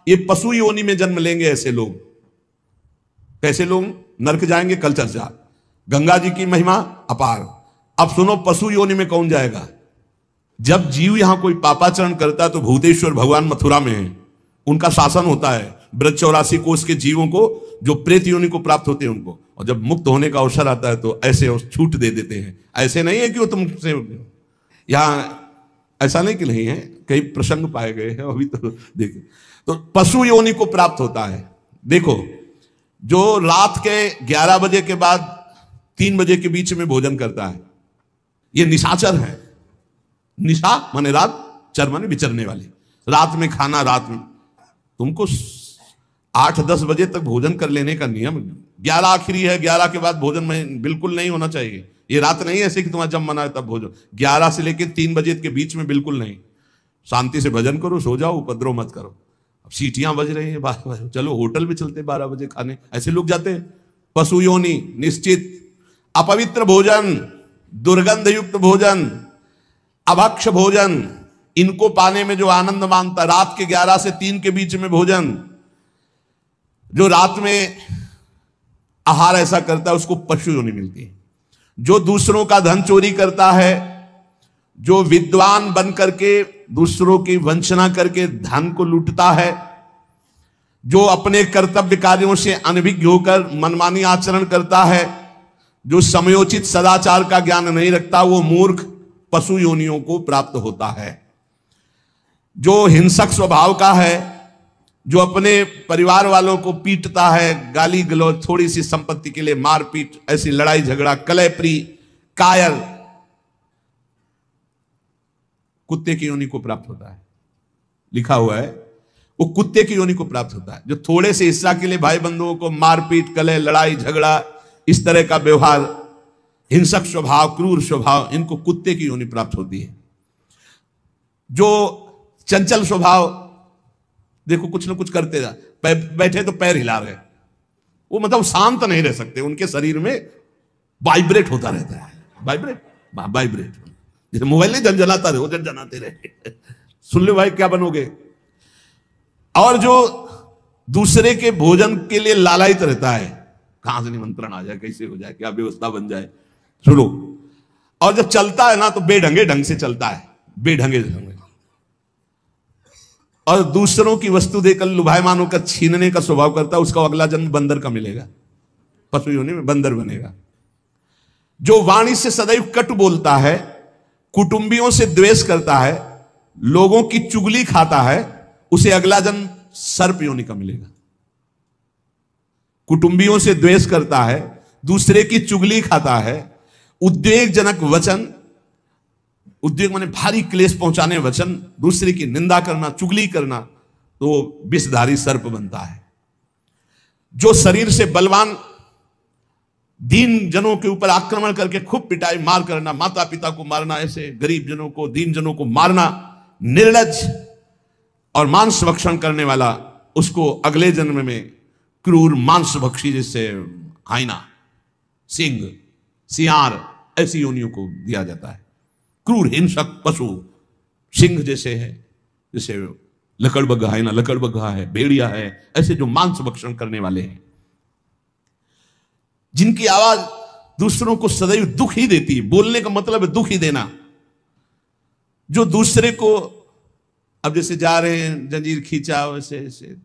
ये पशु योनि में जन्म लेंगे ऐसे लोग। कैसे लोग? नरक जाएंगे, कल चर्चा। गंगा जी की महिमा अपार। अब सुनो, पशु योनि में कौन जाएगा? जब जीव यहां कोई पापाचरण करता है तो भूतेश्वर भगवान मथुरा में है, उनका शासन होता है। ब्रज 84 कोष के जीवों को जो प्रेत योनि को प्राप्त होते हैं उनको, और जब मुक्त होने का अवसर आता है तो ऐसे छूट दे देते हैं। ऐसे नहीं है कि वो तुमसे, यहां ऐसा नहीं कि नहीं है, कई प्रसंग पाए गए हैं अभी तो देखिए। तो पशु योनि को प्राप्त होता है। देखो, जो रात के 11 बजे के बाद 3 बजे के बीच में भोजन करता है, ये निशाचर है। निशा माने रात, चर माने विचरने वाले। रात में खाना, रात में तुमको 8-10 बजे तक भोजन कर लेने का नियम। 11 आखिरी है, 11 के बाद भोजन में बिल्कुल नहीं होना चाहिए। ये रात नहीं है ऐसे कि तुम्हारा जब मना है तब भोजन। 11 से लेकर 3 बजे के बीच में बिल्कुल नहीं। शांति से भजन करो, सो जाओ, उपद्रव मत करो। अब सीटियां बज रही हैं 12 बजे, चलो होटल भी चलते 12 बजे खाने, ऐसे लोग जाते हैं। पशु योनि निश्चित। अपवित्र भोजन, दुर्गंध युक्त भोजन, अभक्ष भोजन, इनको पाने में जो आनंद मानता, रात के 11 से 3 के बीच में भोजन, जो रात में आहार ऐसा करता है उसको पशु योनि मिलती है। जो दूसरों का धन चोरी करता है, जो विद्वान बन करके दूसरों की वंचना करके धन को लूटता है, जो अपने कर्तव्य कार्यों से अनभिज्ञ होकर मनमानी आचरण करता है, जो समयोचित सदाचार का ज्ञान नहीं रखता, वो मूर्ख पशु योनियों को प्राप्त होता है। जो हिंसक स्वभाव का है, जो अपने परिवार वालों को पीटता है, गाली गलौज, थोड़ी सी संपत्ति के लिए मारपीट, ऐसी लड़ाई झगड़ा, कलहप्रिय, कायर, कुत्ते की योनि को प्राप्त होता है। लिखा हुआ है वो कुत्ते की योनि को प्राप्त होता है। जो थोड़े से हिस्सा के लिए भाई बंधुओं को मारपीट, कलह, लड़ाई झगड़ा, इस तरह का व्यवहार, हिंसक स्वभाव, क्रूर स्वभाव, इनको कुत्ते की योनि प्राप्त होती है। जो चंचल स्वभाव, देखो कुछ ना कुछ करते जा, बैठे तो पैर हिला रहे, वो मतलब शांत नहीं रह सकते, उनके शरीर में वाइब्रेट होता रहता है। वाइब्रेट जैसे मोबाइल नहीं झंझनाता रहे, वो झंझनाते रहे। सुन लो भाई क्या बनोगे। और जो दूसरे के भोजन के लिए लालायित रहता है, कहां से निमंत्रण आ जाए, कैसे हो जाए, क्या व्यवस्था बन जाए, सुनो। और जब चलता है ना तो बेढंगे ढंग से चलता है, बेढंगे ढंग। और दूसरों की वस्तु देकर लुभायमान होकर छीनने का स्वभाव करता है, उसका अगला जन्म बंदर का मिलेगा, पशु योनि में बंदर बनेगा। जो वाणी से सदैव कटु बोलता है, कुटुंबियों से द्वेष करता है, लोगों की चुगली खाता है, उसे अगला जन्म सर्प योनि का मिलेगा। कुटुंबियों से द्वेष करता है, दूसरे की चुगली खाता है, उद्वेगजनक वचन, उद्वेग माने भारी क्लेश पहुंचाने वचन, दूसरे की निंदा करना, चुगली करना, तो विषधारी सर्प बनता है। जो शरीर से बलवान दीन जनों के ऊपर आक्रमण करके खूब पिटाई मार करना, माता पिता को मारना, ऐसे गरीब जनों को, दीन जनों को मारना, निर्लज और मांस भक्षण करने वाला, उसको अगले जन्म में क्रूर मांस भक्षी, जैसे हाइना, सिंह, सियार, ऐसी योनियों को दिया जाता है। क्रूर हिंसक पशु सिंह जैसे है, जैसे लकड़बग्घा है ना, लकड़बग्घा है, भेड़िया है, ऐसे जो मांस भक्षण करने वाले हैं, जिनकी आवाज दूसरों को सदैव दुख ही देती है। बोलने का मतलब है दुख ही देना। जो दूसरे को, अब जैसे जा रहे हैं, जंजीर खींचा, वैसे ऐसे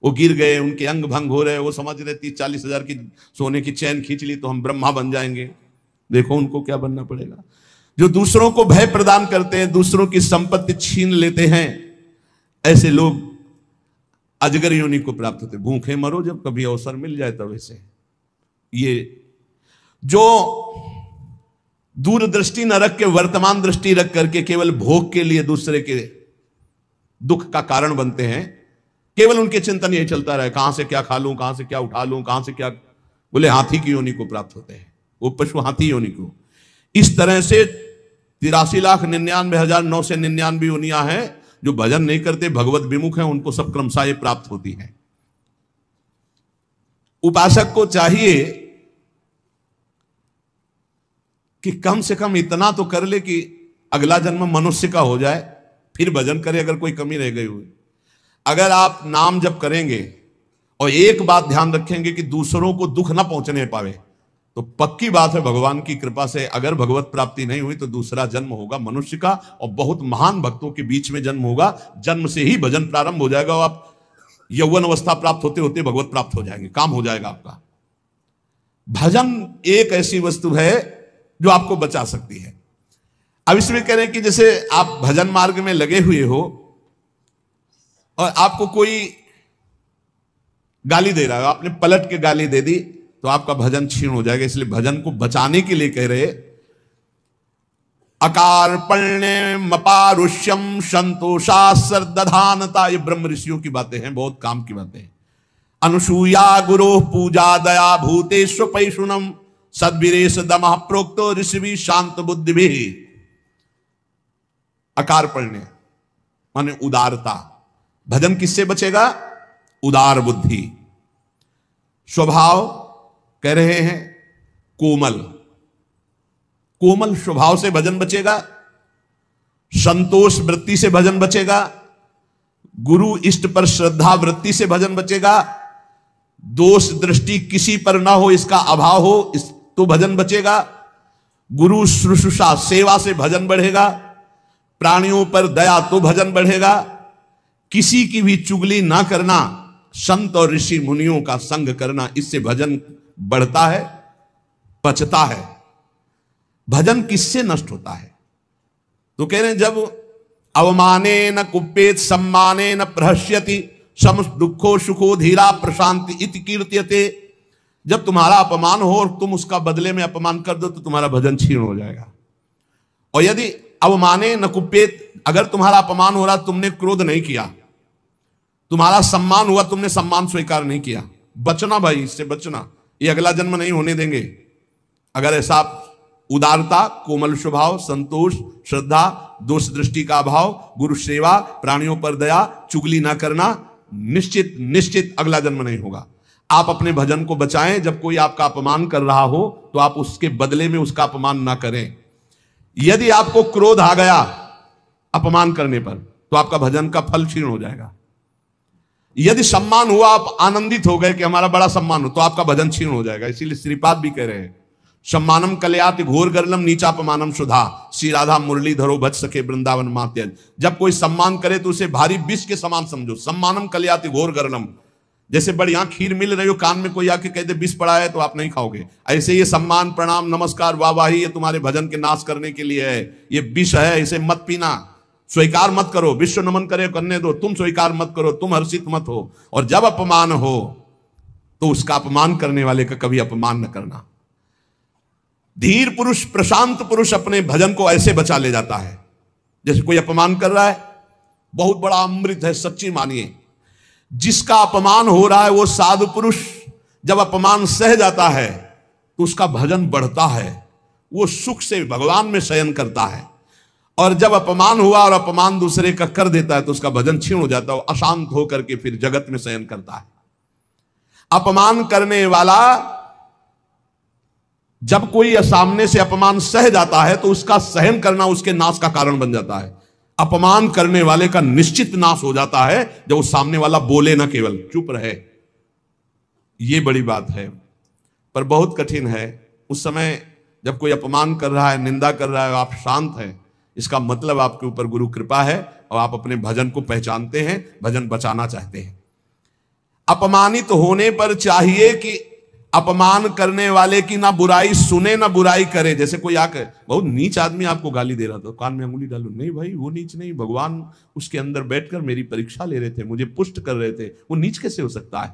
वो गिर गए, उनके अंग भंग हो रहे, वो समझ रहे 30-40 हजार की सोने की चैन खींच ली तो हम ब्रह्मा बन जाएंगे। देखो उनको क्या बनना पड़ेगा। जो दूसरों को भय प्रदान करते हैं, दूसरों की संपत्ति छीन लेते हैं, ऐसे लोग अजगर योनि को प्राप्त होते। भूखे मरो जब कभी अवसर मिल जाए तब। ऐसे ये जो दूरदृष्टि न रख के वर्तमान दृष्टि रख करके केवल भोग के लिए दूसरे के दुख का कारण बनते हैं, केवल उनके चिंतन यही चलता रहे, कहां से क्या खा लूं, कहां से क्या उठा लूं, कहां से क्या, बोले हाथी की योनि को प्राप्त होते हैं, वो पशु हाथी योनि को। इस तरह से 83,99,999 योनियां हैं। जो भजन नहीं करते, भगवत विमुख हैं, उनको सब क्रमशः ये प्राप्त होती है। उपासक को चाहिए कि कम से कम इतना तो कर ले कि अगला जन्म मनुष्य का हो जाए, फिर भजन करे अगर कोई कमी रह गई हुई। अगर आप नाम जप करेंगे और एक बात ध्यान रखेंगे कि दूसरों को दुख ना पहुंचने पावे, तो पक्की बात है भगवान की कृपा से अगर भगवत प्राप्ति नहीं हुई तो दूसरा जन्म होगा मनुष्य का, और बहुत महान भक्तों के बीच में जन्म होगा। जन्म से ही भजन प्रारंभ हो जाएगा और आप यौवन अवस्था प्राप्त होते होते भगवत प्राप्त हो जाएंगे, काम हो जाएगा आपका। भजन एक ऐसी वस्तु है जो आपको बचा सकती है। अब इसमें कह रहे हैं कि जैसे आप भजन मार्ग में लगे हुए हो और आपको कोई गाली दे रहा है, आपने पलट के गाली दे दी तो आपका भजन क्षीण हो जाएगा। इसलिए भजन को बचाने के लिए कह रहे अकार्पण्यम अपारुष्यम संतोषा सर्दधानता, ये ब्रह्म ऋषियों की बातें हैं, बहुत काम की बातें हैं। अनुसूया गुरो पूजा दया भूतेश्व पैशुनम सद्वीरेश दमः प्रोक्तो ऋषि शांत बुद्धि भी। अकार्पण्य माने उदारता। भजन किससे बचेगा? उदार बुद्धि। स्वभाव कह रहे हैं कोमल, कोमल स्वभाव से भजन बचेगा। संतोष वृत्ति से भजन बचेगा। गुरु इष्ट पर श्रद्धा वृत्ति से भजन बचेगा। दोष दृष्टि किसी पर ना हो, इसका अभाव हो तो भजन बचेगा। गुरु शुश्रूषा सेवा से भजन बढ़ेगा। प्राणियों पर दया तो भजन बढ़ेगा। किसी की भी चुगली ना करना, संत और ऋषि मुनियों का संग करना, इससे भजन बढ़ता है, बचता है। भजन किससे नष्ट होता है? तो कह रहे हैं जब अवमाने न कुप्येत सम्माने न प्रहस्यति सम दुखो सुखो धीरा प्रशांति इति कीर्त्यते। जब तुम्हारा अपमान हो और तुम उसका बदले में अपमान कर दो तो तुम्हारा भजन क्षीण हो जाएगा। और यदि अवमाने न कुप्येत, अगर तुम्हारा अपमान हो रहा, तुमने क्रोध नहीं किया, तुम्हारा सम्मान हुआ, तुमने सम्मान स्वीकार नहीं किया, बचना भाई, इससे बचना, ये अगला जन्म नहीं होने देंगे। अगर ऐसा उदारता, कोमल स्वभाव, संतोष, श्रद्धा, दोष दृष्टि का अभाव, गुरु सेवा, प्राणियों पर दया, चुगली ना करना, निश्चित निश्चित अगला जन्म नहीं होगा। आप अपने भजन को बचाएं। जब कोई आपका अपमान कर रहा हो तो आप उसके बदले में उसका अपमान ना करें। यदि आपको क्रोध आ गया अपमान करने पर तो आपका भजन का फल क्षीण हो जाएगा। यदि सम्मान हुआ, आप आनंदित हो गए कि हमारा बड़ा सम्मान हो, तो आपका भजन क्षीण हो जाएगा। इसीलिए श्रीपाद भी कह रहे हैं सम्मानम कल्याति घोर गरलम नीचापमानम सुधा, श्री राधा मुरली धरो भज सके वृंदावन मात्यज। जब कोई सम्मान करे तो उसे भारी विष के समान समझो। सम्मानम कल्याति घोर गरलम, जैसे बढ़िया खीर मिल रही हो, कान में कोई आके कहते विष पड़ा है तो आप नहीं खाओगे, ऐसे ये सम्मान प्रणाम नमस्कार वाहवाही ये तुम्हारे भजन के नाश करने के लिए है, ये विष है, इसे मत पीना, स्वीकार मत करो। विश्व नमन करे करने दो, तुम स्वीकार मत करो, तुम हर्षित मत हो। और जब अपमान हो तो उसका अपमान करने वाले का कभी अपमान न करना। धीर पुरुष, प्रशांत पुरुष अपने भजन को ऐसे बचा ले जाता है। जैसे कोई अपमान कर रहा है, बहुत बड़ा अमृत है, सच्ची मानिए, जिसका अपमान हो रहा है वो साधु पुरुष जब अपमान सह जाता है तो उसका भजन बढ़ता है, वो सुख से भगवान में शयन करता है। और जब अपमान हुआ और अपमान दूसरे का कर देता है तो उसका भजन क्षीण हो जाता है, अशांत होकर के फिर जगत में शयन करता है। अपमान करने वाला जब कोई सामने से अपमान सह जाता है तो उसका सहन करना उसके नाश का कारण बन जाता है। अपमान करने वाले का निश्चित नाश हो जाता है जब वो सामने वाला बोले ना, केवल चुप रहे। ये बड़ी बात है, पर बहुत कठिन है। उस समय जब कोई अपमान कर रहा है, निंदा कर रहा है, आप शांत हैं, इसका मतलब आपके ऊपर गुरु कृपा है और आप अपने भजन को पहचानते हैं, भजन बचाना चाहते हैं। अपमानित होने पर चाहिए कि अपमान करने वाले की ना बुराई सुने ना बुराई करे। जैसे कोई आकर बहुत नीच आदमी आपको गाली दे रहा था, कान में अंगुली डालो, नहीं भाई वो नीच नहीं, भगवान उसके अंदर बैठकर मेरी परीक्षा ले रहे थे, मुझे पुष्ट कर रहे थे, वो नीच कैसे हो सकता है?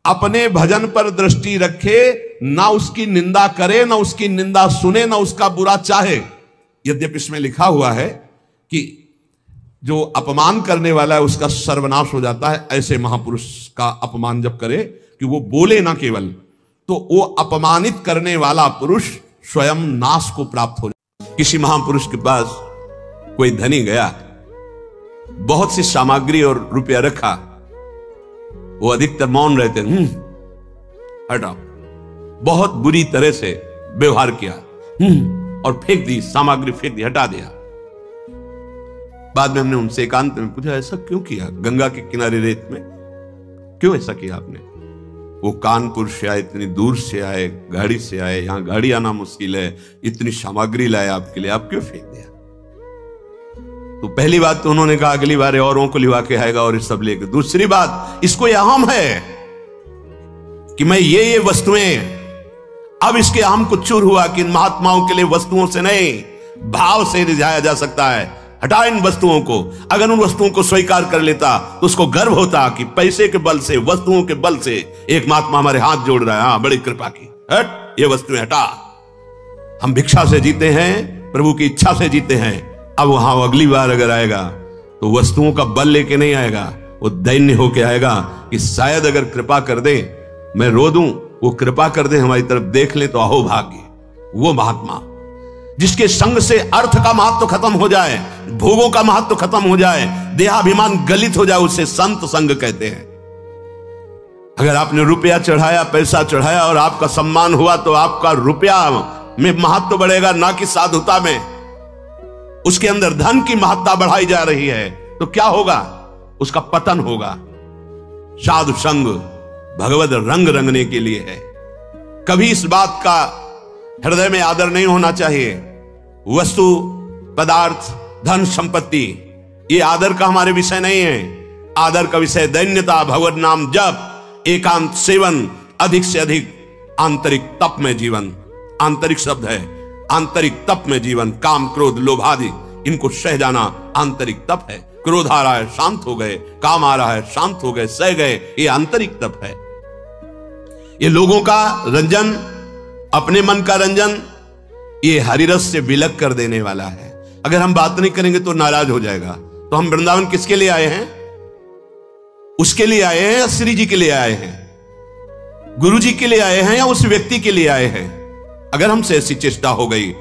अपने भजन पर दृष्टि रखे, ना उसकी निंदा करे, ना उसकी निंदा सुने, ना उसका बुरा चाहे। यद्यपि इसमें लिखा हुआ है कि जो अपमान करने वाला है उसका सर्वनाश हो जाता है, ऐसे महापुरुष का अपमान जब करे कि वो बोले ना केवल, तो वो अपमानित करने वाला पुरुष स्वयं नाश को प्राप्त हो जाए। किसी महापुरुष के पास कोई धनी गया, बहुत सी सामग्री और रुपया रखा, वो अधिकतर मौन रहते, हटाओ, बहुत बुरी तरह से व्यवहार किया, और फेंक दी, सामग्री फेंक दी, हटा दिया। बाद में हमने उनसे एकांत में पूछा, ऐसा क्यों किया? गंगा के किनारे रेत में क्यों ऐसा किया आपने? वो कानपुर से आए, इतनी दूर से आए, गाड़ी से आए, यहां गाड़ी आना मुश्किल है, इतनी सामग्री लाए आपके लिए, आप क्यों फेंक दिया? तो पहली बात तो उन्होंने कहा अगली बार औरों को लिवा के आएगा और ये सब लेकर। दूसरी बात, इसको अहम है कि मैं ये वस्तुएं, अब इसके अहम को चूर हुआ कि इन महात्माओं के लिए वस्तुओं से नहीं भाव से रिझाया जा सकता है। हटा इन वस्तुओं को। अगर उन वस्तुओं को स्वीकार कर लेता तो उसको गर्व होता कि पैसे के बल से, वस्तुओं के बल से एक महात्मा हमारे हाथ जोड़ रहा है, हाँ बड़ी कृपा की, हट ये वस्तुएं हटा। हम भिक्षा से जीते हैं, प्रभु की इच्छा से जीते हैं। अब वहां अगली बार अगर आएगा तो वस्तुओं का बल लेके नहीं आएगा, वो दैन्य होके आएगा कि शायद अगर कृपा कर दे, मैं रो दूं, वो कृपा कर दे, हमारी तरफ देख ले तो अहो भाग्य। वो महात्मा जिसके संग से अर्थ का महत्व खत्म हो जाए, भोगों का महत्व खत्म हो जाए, देहाभिमान गलित हो जाए, उसे संत संग कहते हैं। अगर आपने रुपया चढ़ाया, पैसा चढ़ाया और आपका सम्मान हुआ तो आपका रुपया में महत्व बढ़ेगा, ना कि साधुता में। उसके अंदर धन की महत्ता बढ़ाई जा रही है तो क्या होगा? उसका पतन होगा। साधु संग भगवत रंग रंगने के लिए है। कभी इस बात का हृदय में आदर नहीं होना चाहिए। वस्तु, पदार्थ, धन, संपत्ति, ये आदर का हमारे विषय नहीं है। आदर का विषय दैन्यता, भगवत नाम जप, एकांत सेवन, अधिक से अधिक आंतरिक तप में जीवन। आंतरिक शब्द है, आंतरिक तप में जीवन। काम, क्रोध, लोभ आदि इनको सह जाना आंतरिक तप है। क्रोध आ रहा है, शांत हो गए, काम आ रहा है, शांत हो गए, सह गए, ये आंतरिक तप है। ये लोगों का रंजन, अपने मन का रंजन, ये हरिरस से विलग कर देने वाला है। अगर हम बात नहीं करेंगे तो नाराज हो जाएगा। तो हम वृंदावन किसके लिए आए हैं? उसके लिए आए हैं या श्री जी के लिए आए हैं? गुरु जी के लिए आए हैं या उस व्यक्ति के लिए आए हैं? अगर हमसे ऐसी चेष्टा हो गई,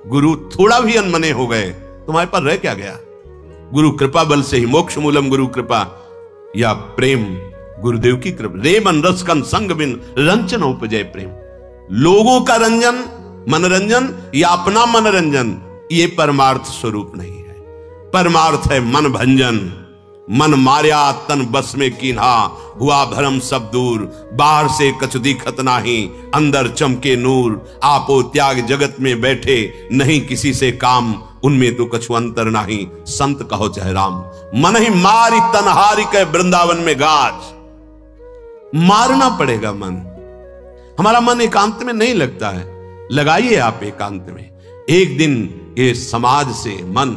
गुरु थोड़ा भी अनमने हो गए, तुम्हारे पास रह क्या गया? गुरु कृपा बल से ही मोक्ष मूलम गुरु कृपा, या प्रेम गुरुदेव की कृपा। रे मन रस कन संग बिन रंजन उपजय प्रेम। लोगों का रंजन, मनोरंजन या अपना मनोरंजन, ये परमार्थ स्वरूप नहीं है। परमार्थ है मन भंजन। मन मार्या तन बस में कीन्हा, हुआ भरम सब दूर। बाहर से कछ दिखत नाही, अंदर चमके नूर। आपो त्याग जगत में बैठे, नहीं किसी से काम। उनमें तो कछु अंतर नाही, संत कहो चाहे राम। मन ही मारी तनहारी के वृंदावन में गाज। मारना पड़ेगा मन। हमारा मन एकांत में नहीं लगता है, लगाइए आप एकांत में। एक दिन ये समाज से मन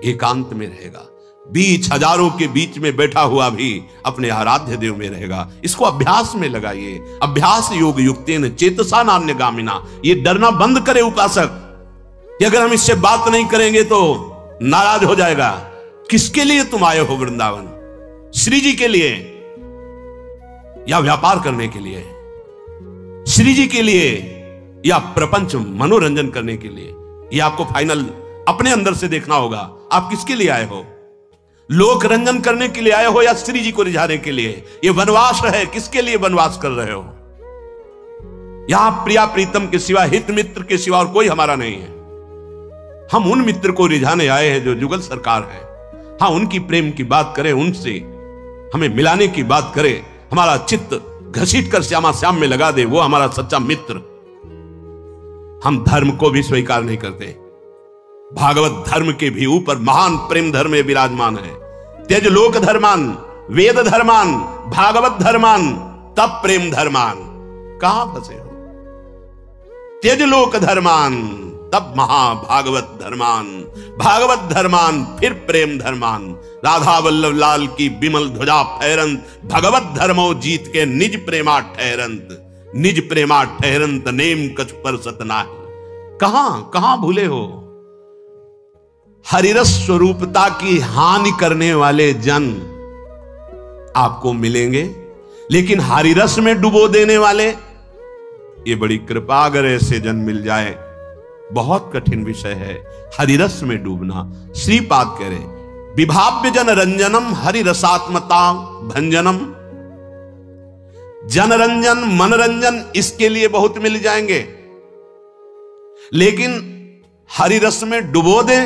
एकांत में रहेगा। बीच हजारों के बीच में बैठा हुआ भी अपने आराध्य देव में रहेगा। इसको अभ्यास में लगाइए। अभ्यास योग युक्तेन चेतसा नान्यगामिना। ये डरना बंद करे उपासक कि अगर हम इससे बात नहीं करेंगे तो नाराज हो जाएगा। किसके लिए तुम आए हो वृंदावन? श्री जी के लिए या व्यापार करने के लिए? श्री जी के लिए या प्रपंच मनोरंजन करने के लिए? ये आपको फाइनल अपने अंदर से देखना होगा। आप किसके लिए आए हो? लोक रंजन करने के लिए आए हो या श्री जी को रिझाने के लिए? ये वनवास है, किसके लिए वनवास कर रहे हो? यहां प्रिया प्रीतम के सिवा, हित मित्र के सिवा और कोई हमारा नहीं है। हम उन मित्र को रिझाने आए हैं जो जुगल सरकार है। हाँ, उनकी प्रेम की बात करें, उनसे हमें मिलाने की बात करें, हमारा चित्त घसीट कर श्यामा श्याम में लगा दे, वो हमारा सच्चा मित्र। हम धर्म को भी स्वीकार नहीं करते। भागवत धर्म के भी ऊपर महान प्रेम धर्म में विराजमान है। त्यज लोक धर्मान, वेद धर्मान, भागवत धर्मान, तब प्रेम धर्मान। कहां फंसे हो? त्यज लोक धर्मान, तब महाभागवत धर्मान, भागवत धर्मान, फिर प्रेम धर्मान। राधा वल्लभ लाल की बिमल ध्वजा फहरंत, भगवत धर्मो जीत के निज प्रेमा ठहरंत। निज प्रेमा ठहरंत, नेम कछ पर सतनाहि। कहां भूले हो? हरिरस स्वरूपता की हानि करने वाले जन आपको मिलेंगे, लेकिन हरिरस में डुबो देने वाले, ये बड़ी कृपा। अगर ऐसे जन मिल जाए, बहुत कठिन विषय है हरिरस में डूबना। श्रीपाद कह रहे, विभाव्य जन रंजनम हरिरसात्मता भंजनम। जनरंजन, मनरंजन, इसके लिए बहुत मिल जाएंगे, लेकिन हरिरस में डुबो दे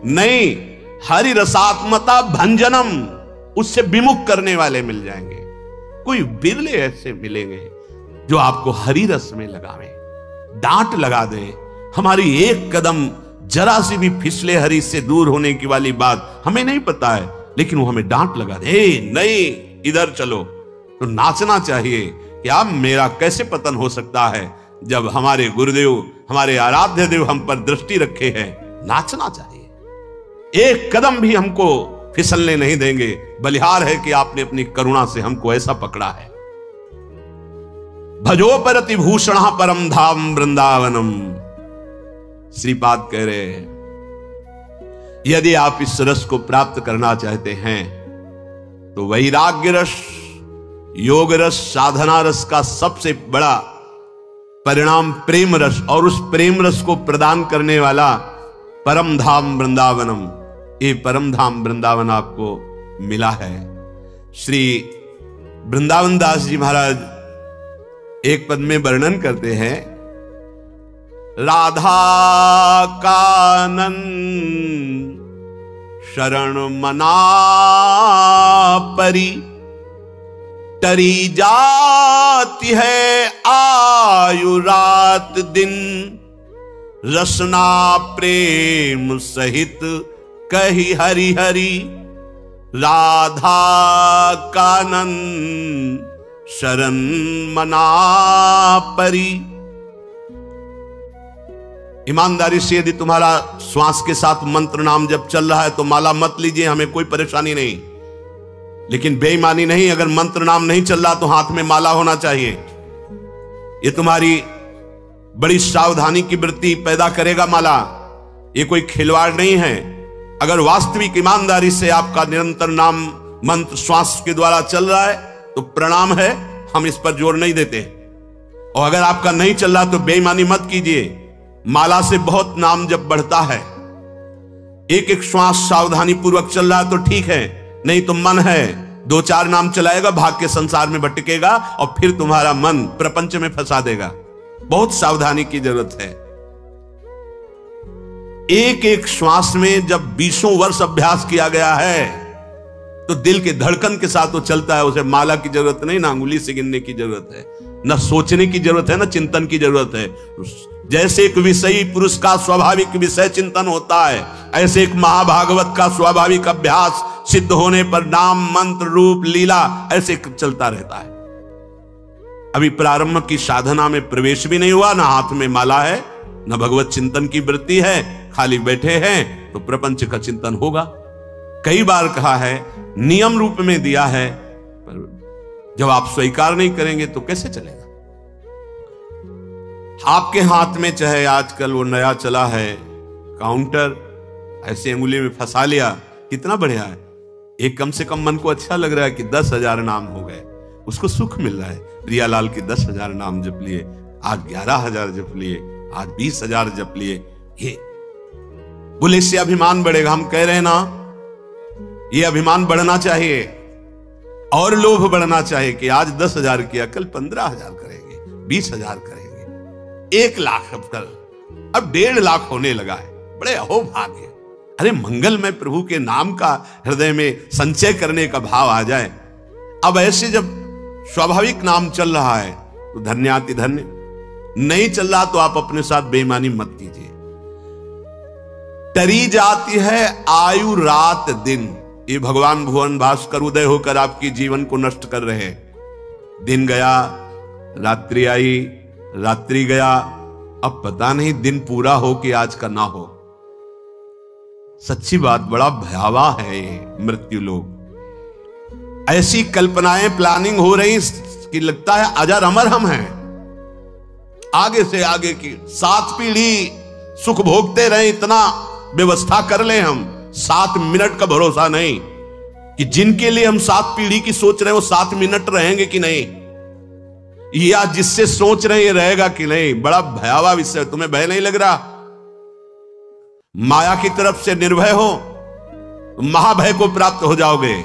नहीं। हरि रसात्मता भंजनम, उससे विमुख करने वाले मिल जाएंगे। कोई बिरले ऐसे मिलेंगे जो आपको हरि रस में लगावे, डांट लगा दें। हमारी एक कदम जरा सी भी फिसले हरि से दूर होने की वाली बात हमें नहीं पता है, लेकिन वो हमें डांट लगा दे, नहीं इधर चलो, तो नाचना चाहिए कि अब मेरा कैसे पतन हो सकता है जब हमारे गुरुदेव, हमारे आराध्य देव हम पर दृष्टि रखे हैं। नाचना चाहिए, एक कदम भी हमको फिसलने नहीं देंगे। बलिहार है कि आपने अपनी करुणा से हमको ऐसा पकड़ा है। भजो परति भूषण परम धाम वृंदावनम। श्रीपाद कह रहे हैं, यदि आप इस रस को प्राप्त करना चाहते हैं तो वैराग्य रस, योग रस, साधना रस का सबसे बड़ा परिणाम प्रेम रस, और उस प्रेम रस को प्रदान करने वाला परम धाम वृंदावनम, ये परम धाम वृंदावन आपको मिला है। श्री वृंदावन दास जी महाराज एक पद में वर्णन करते हैं, राधा कानन शरण मना परी, टरी जाती है आयु रात दिन, रसना प्रेम सहित कही हरि हरि, राधा कानन शरण मना परी। ईमानदारी से यदि तुम्हारा श्वास के साथ मंत्र नाम जब चल रहा है तो माला मत लीजिए, हमें कोई परेशानी नहीं। लेकिन बेईमानी नहीं, अगर मंत्र नाम नहीं चल रहा तो हाथ में माला होना चाहिए। ये तुम्हारी बड़ी सावधानी की वृत्ति पैदा करेगा माला, ये कोई खिलवाड़ नहीं है। अगर वास्तविक ईमानदारी से आपका निरंतर नाम मंत्र श्वास के द्वारा चल रहा है तो प्रणाम है, हम इस पर जोर नहीं देते। और अगर आपका नहीं चल रहा तो बेईमानी मत कीजिए। माला से बहुत नाम जब बढ़ता है, एक एक श्वास सावधानी पूर्वक चल रहा है तो ठीक है, नहीं तो मन है दो चार नाम चलाएगा, भाग के संसार में भटकेगा और फिर तुम्हारा मन प्रपंच में फंसा देगा। बहुत सावधानी की जरूरत है। एक एक श्वास में जब 20 वर्ष अभ्यास किया गया है तो दिल के धड़कन के साथ वो चलता है। उसे माला की जरूरत नहीं, ना अंगुली से गिनने की जरूरत है, ना सोचने की जरूरत है, ना चिंतन की जरूरत है। जैसे एक विषयी पुरुष का स्वाभाविक विषय चिंतन होता है, ऐसे एक महाभागवत का स्वाभाविक अभ्यास सिद्ध होने पर नाम मंत्र रूप लीला ऐसे चलता रहता है। अभी प्रारंभ की साधना में प्रवेश भी नहीं हुआ, ना हाथ में माला है, ना भगवत चिंतन की वृत्ति है, खाली बैठे हैं तो प्रपंच का चिंतन होगा। कई बार कहा है, नियम रूप में दिया है, पर जब आप स्वीकार नहीं करेंगे तो कैसे चलेगा। आपके हाथ में चाहे आजकल वो नया चला है काउंटर, ऐसे अंगुली में फंसा लिया, कितना बढ़िया है। एक कम से कम मन को अच्छा लग रहा है कि 10,000 नाम हो गए, उसको सुख मिल रहा है। प्रियालाल के 10,000 नाम जप लिए, आज 11,000 जप लिए, आज 20,000 जप लिए। ये बोले इससे अभिमान बढ़ेगा। हम कह रहे हैं ना, ये अभिमान बढ़ना चाहिए और लोभ बढ़ना चाहिए कि आज 10,000 किया, कल 15,000 करेंगे, 20,000 करेंगे, 1 लाख अब कल, अब 1.5 लाख होने लगा है। बड़े अहोभाग्य। अरे मंगल में प्रभु के नाम का हृदय में संचय करने का भाव आ जाए। अब ऐसे जब स्वाभाविक नाम चल रहा है तो धन्याति धन्य, नहीं चल रहा तो आप अपने साथ बेईमानी मत कीजिए। टरी जाती है आयु रात दिन, ये भगवान भुवन भास्कर उदय होकर आपकी जीवन को नष्ट कर रहे हैं। दिन गया, रात्रि आई, रात्रि गया, अब पता नहीं दिन पूरा हो कि आज का ना हो। सच्ची बात, बड़ा भयावह है ये मृत्यु लोग। ऐसी कल्पनाएं प्लानिंग हो रही कि लगता है अजर अमर हम हैं। आगे से आगे की 7 पीढ़ी सुख भोगते रहे, इतना व्यवस्था कर ले हम। 7 मिनट का भरोसा नहीं कि जिनके लिए हम 7 पीढ़ी की सोच रहे हैं वो 7 मिनट रहेंगे कि नहीं, या जिससे सोच रहे हैं रहेगा कि नहीं। बड़ा भयावह विषय। तुम्हें भय नहीं लग रहा? माया की तरफ से निर्भय हो तो महाभय को प्राप्त हो जाओगे।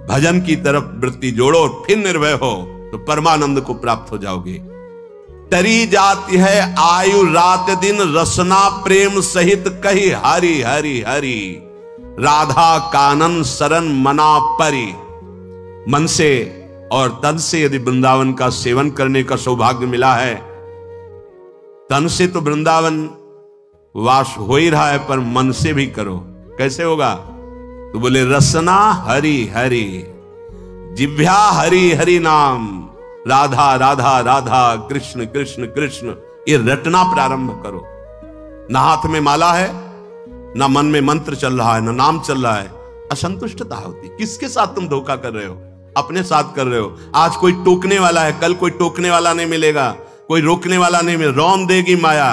भजन की तरफ वृत्ति जोड़ो, फिर निर्भय हो तो परमानंद को प्राप्त हो जाओगे। टरी जाती है आयु रात दिन, रसना प्रेम सहित कही हरि हरि हरि। राधा कानन शरण मना परी। मन से और तन से यदि वृंदावन का सेवन करने का सौभाग्य मिला है, तन से तो वृंदावन वास हो ही रहा है, पर मन से भी करो। कैसे होगा? तो बोले रसना हरि हरि, जिह्वा हरि हरि नाम, राधा राधा राधा, कृष्ण कृष्ण कृष्ण, ये रटना प्रारंभ करो। ना हाथ में माला है, ना मन में मंत्र चल रहा है, ना नाम चल रहा है, असंतुष्टता होती। किसके साथ तुम धोखा कर रहे हो? अपने साथ कर रहे हो। आज कोई टोकने वाला है, कल कोई टोकने वाला नहीं मिलेगा, कोई रोकने वाला नहीं मिलेगा, रौन देगी माया।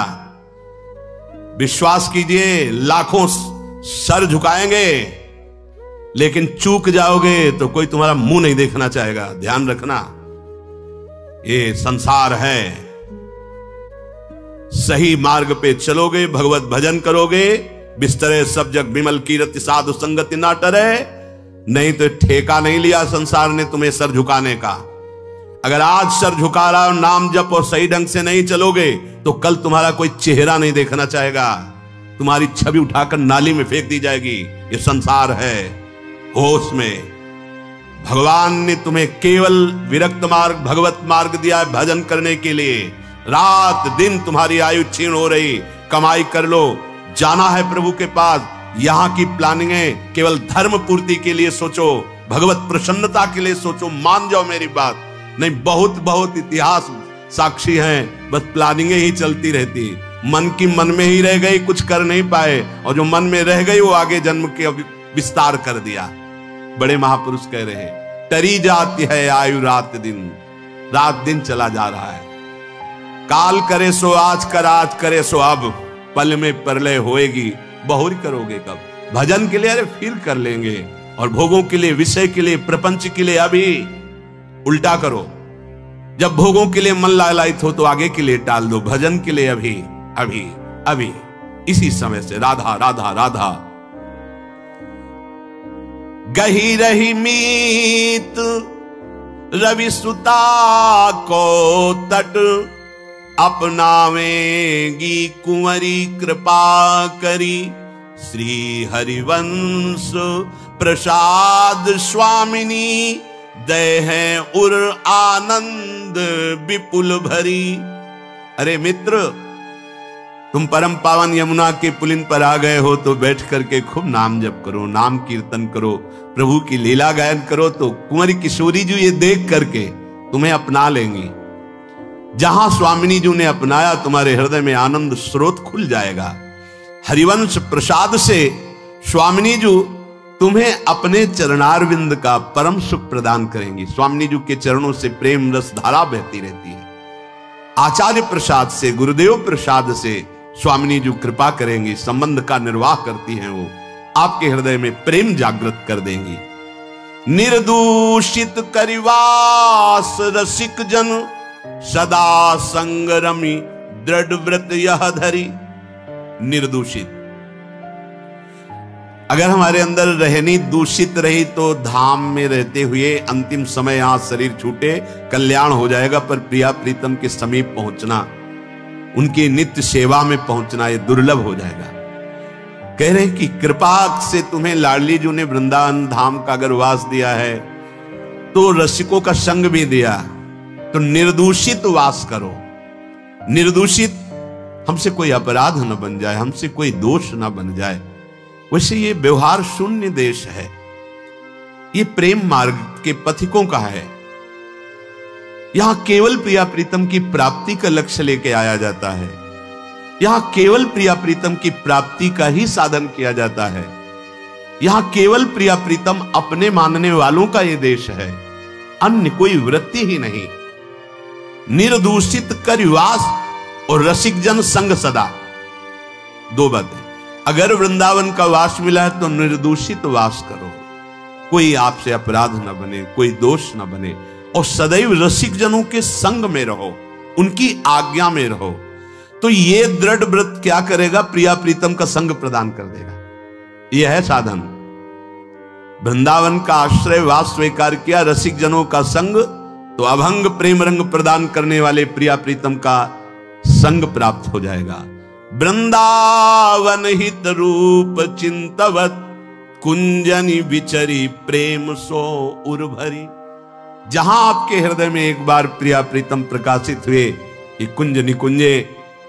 विश्वास कीजिए, लाखों सर झुकाएंगे, लेकिन चूक जाओगे तो कोई तुम्हारा मुंह नहीं देखना चाहेगा। ध्यान रखना, ये संसार है। सही मार्ग पे चलोगे, भगवत भजन करोगे, बिस्तरे सब जग विमल कीरति, साधु संगति ना टरे। नहीं तो ठेका नहीं लिया संसार ने तुम्हें सर झुकाने का। अगर आज सर झुका रहा हो, नाम जप और सही ढंग से नहीं चलोगे, तो कल तुम्हारा कोई चेहरा नहीं देखना चाहेगा, तुम्हारी छवि उठाकर नाली में फेंक दी जाएगी। ये संसार है। होश में, भगवान ने तुम्हें केवल विरक्त मार्ग, भगवत मार्ग दिया है भजन करने के लिए। रात दिन तुम्हारी आयु क्षीण हो रही, कमाई कर लो, जाना है प्रभु के पास। यहां की प्लानिंग है केवल धर्म पूर्ति के लिए सोचो, भगवत प्रसन्नता के लिए सोचो। मान जाओ मेरी बात। नहीं, बहुत बहुत इतिहास साक्षी हैं, बस प्लानिंगें ही चलती रहती। मन की मन में ही रह गई, कुछ कर नहीं पाए, और जो मन में रह गई वो आगे जन्म के विस्तार कर दिया। बड़े महापुरुष कह रहे हैं, टरी जाती है आयु रात दिन, रात दिन चला जा रहा है। काल करे सो आज कर, आज करे सो अब, पल में प्रलय होएगी, बहुरी करोगे कब? भजन के लिए अरे फिर कर लेंगे, और भोगों के लिए, विषय के लिए, प्रपंच के लिए अभी। उल्टा करो, जब भोगों के लिए मन लालायित हो तो आगे के लिए टाल दो, भजन के लिए अभी अभी अभी, इसी समय से। राधा राधा राधा। गही रही मीत रवि सुता को तट, अपनावेगी कुंवरी कृपा करी। श्री हरिवंश प्रसाद स्वामिनी, दय है उर आनंद विपुल भरी। अरे मित्र, तुम परम पावन यमुना के पुलिन पर आ गए हो, तो बैठ करके खूब नाम जप करो, नाम कीर्तन करो, प्रभु की लीला गायन करो, तो कुंवरी किशोरी जी ये देख करके तुम्हें अपना लेंगी। जहां स्वामिनी जी ने अपनाया, तुम्हारे हृदय में आनंद स्रोत खुल जाएगा। हरिवंश प्रसाद से स्वामिनी जी तुम्हें अपने चरणारविंद का परम सुख प्रदान करेंगी। स्वामिनी जी के चरणों से प्रेम रस धारा बहती रहती है। आचार्य प्रसाद से, गुरुदेव प्रसाद से स्वामिनी जी कृपा करेंगी, संबंध का निर्वाह करती हैं वो, आपके हृदय में प्रेम जागृत कर देंगी। निर्दूषित करिवास रसिक जन, सदा संगरमी दृढ़ व्रत यह धरी। निर्दूषित, अगर हमारे अंदर रहनी दूषित रही तो धाम में रहते हुए अंतिम समय यहां शरीर छूटे कल्याण हो जाएगा, पर प्रिया प्रीतम के समीप पहुंचना, उनकी नित्य सेवा में पहुंचना, यह दुर्लभ हो जाएगा। कह रहे हैं कि कृपा से तुम्हें लाडली जी ने वृंदावन धाम का अगर वास दिया है, तो रसिकों का संग भी दिया, तो निर्दूषित वास करो। निर्दूषित, हमसे कोई अपराध न बन जाए, हमसे कोई दोष न बन जाए। वैसे ये व्यवहार शून्य देश है, ये प्रेम मार्ग के पथिकों का है। यहां केवल प्रिया प्रीतम की प्राप्ति का लक्ष्य लेके आया जाता है, यहां केवल प्रिया प्रीतम की प्राप्ति का ही साधन किया जाता है, यहां केवल प्रिया प्रीतम अपने मानने वालों का ये देश है, अन्य कोई वृत्ति ही नहीं। निर्दूषित कर वास और रसिक जन संग सदा, दो बातें। अगर वृंदावन का वास मिला है तो निर्दूषित वास करो, कोई आपसे अपराध न बने, कोई दोष न बने, और सदैव रसिक जनों के संग में रहो, उनकी आज्ञा में रहो। तो ये दृढ़ व्रत क्या करेगा? प्रिया प्रीतम का संग प्रदान कर देगा। यह है साधन। वृंदावन का आश्रय वास स्वीकार किया, रसिक जनों का संग, तो अभंग प्रेम रंग प्रदान करने वाले प्रिया प्रीतम का संग प्राप्त हो जाएगा। वृंदावन हित रूप चिंतवत, कुंजनि विचरी प्रेम सो उर्भरी। जहां आपके हृदय में एक बार प्रिया प्रीतम प्रकाशित हुए, ये कुंज निकुंजे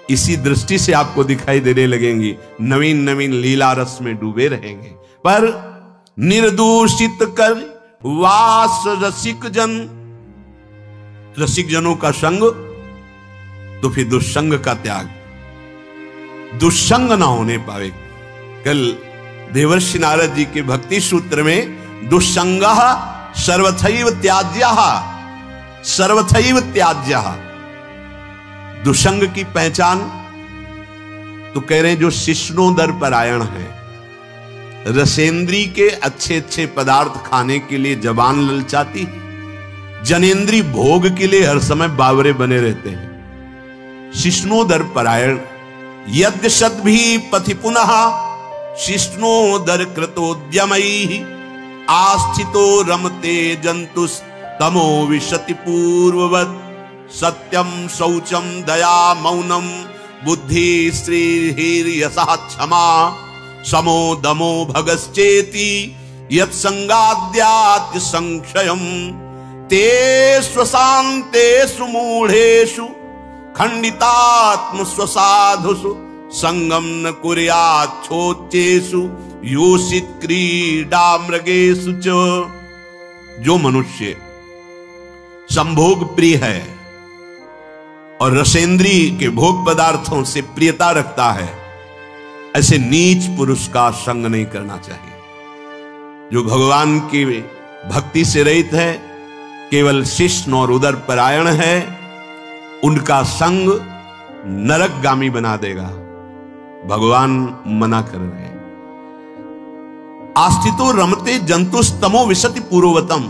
इसी दृष्टि से आपको दिखाई देने लगेंगी, नवीन नवीन लीला रस में डूबे रहेंगे। पर निर्दूषित कर वास रसिक जन, रसिक जनों का संग तो फिर दुष्संग का त्याग, दुष्संग ना होने पावे। कल देवर्षि नारद जी के भक्ति सूत्र में दुष्संगः सर्वथैव त्याज्यः, सर्वथैव त्याज्यः, दुष्संग की पहचान तो कह रहे हैं जो शिष्णोदर परायण है, रसेंद्री के अच्छे अच्छे पदार्थ खाने के लिए जबान ललचाती, जनेन्द्री भोग के लिए हर समय बावरे बने रहते हैं। शिष्णोदर परायण यद्य सद भी पथि पुनः शिष्णोदर कृतोद्यमई आस्थितो रमते जंतुस तमो विशति पूर्ववत सत्यम शौचम दया मौनम बुद्धि श्रीर् यशः क्षमा समो दमो भगश्चेति यत्संगाद्यात् संक्षयम ते स्वशान्तेषु मूढ़ेषु खंडितात्म स्वसाधुषु संगम न कुर्याच्छोच्चेषु योषित क्रीडा मृगेषु च। जो मनुष्य संभोग प्रिय है और रसेंद्री के भोग पदार्थों से प्रियता रखता है, ऐसे नीच पुरुष का संग नहीं करना चाहिए। जो भगवान की भक्ति से रहित है, केवल शिष्ण और उदर परायण है, उनका संग नरकगामी बना देगा। भगवान मना कर रहे हैं। आस्थितो रमते जंतुस्तमो विशति पूर्ववतम।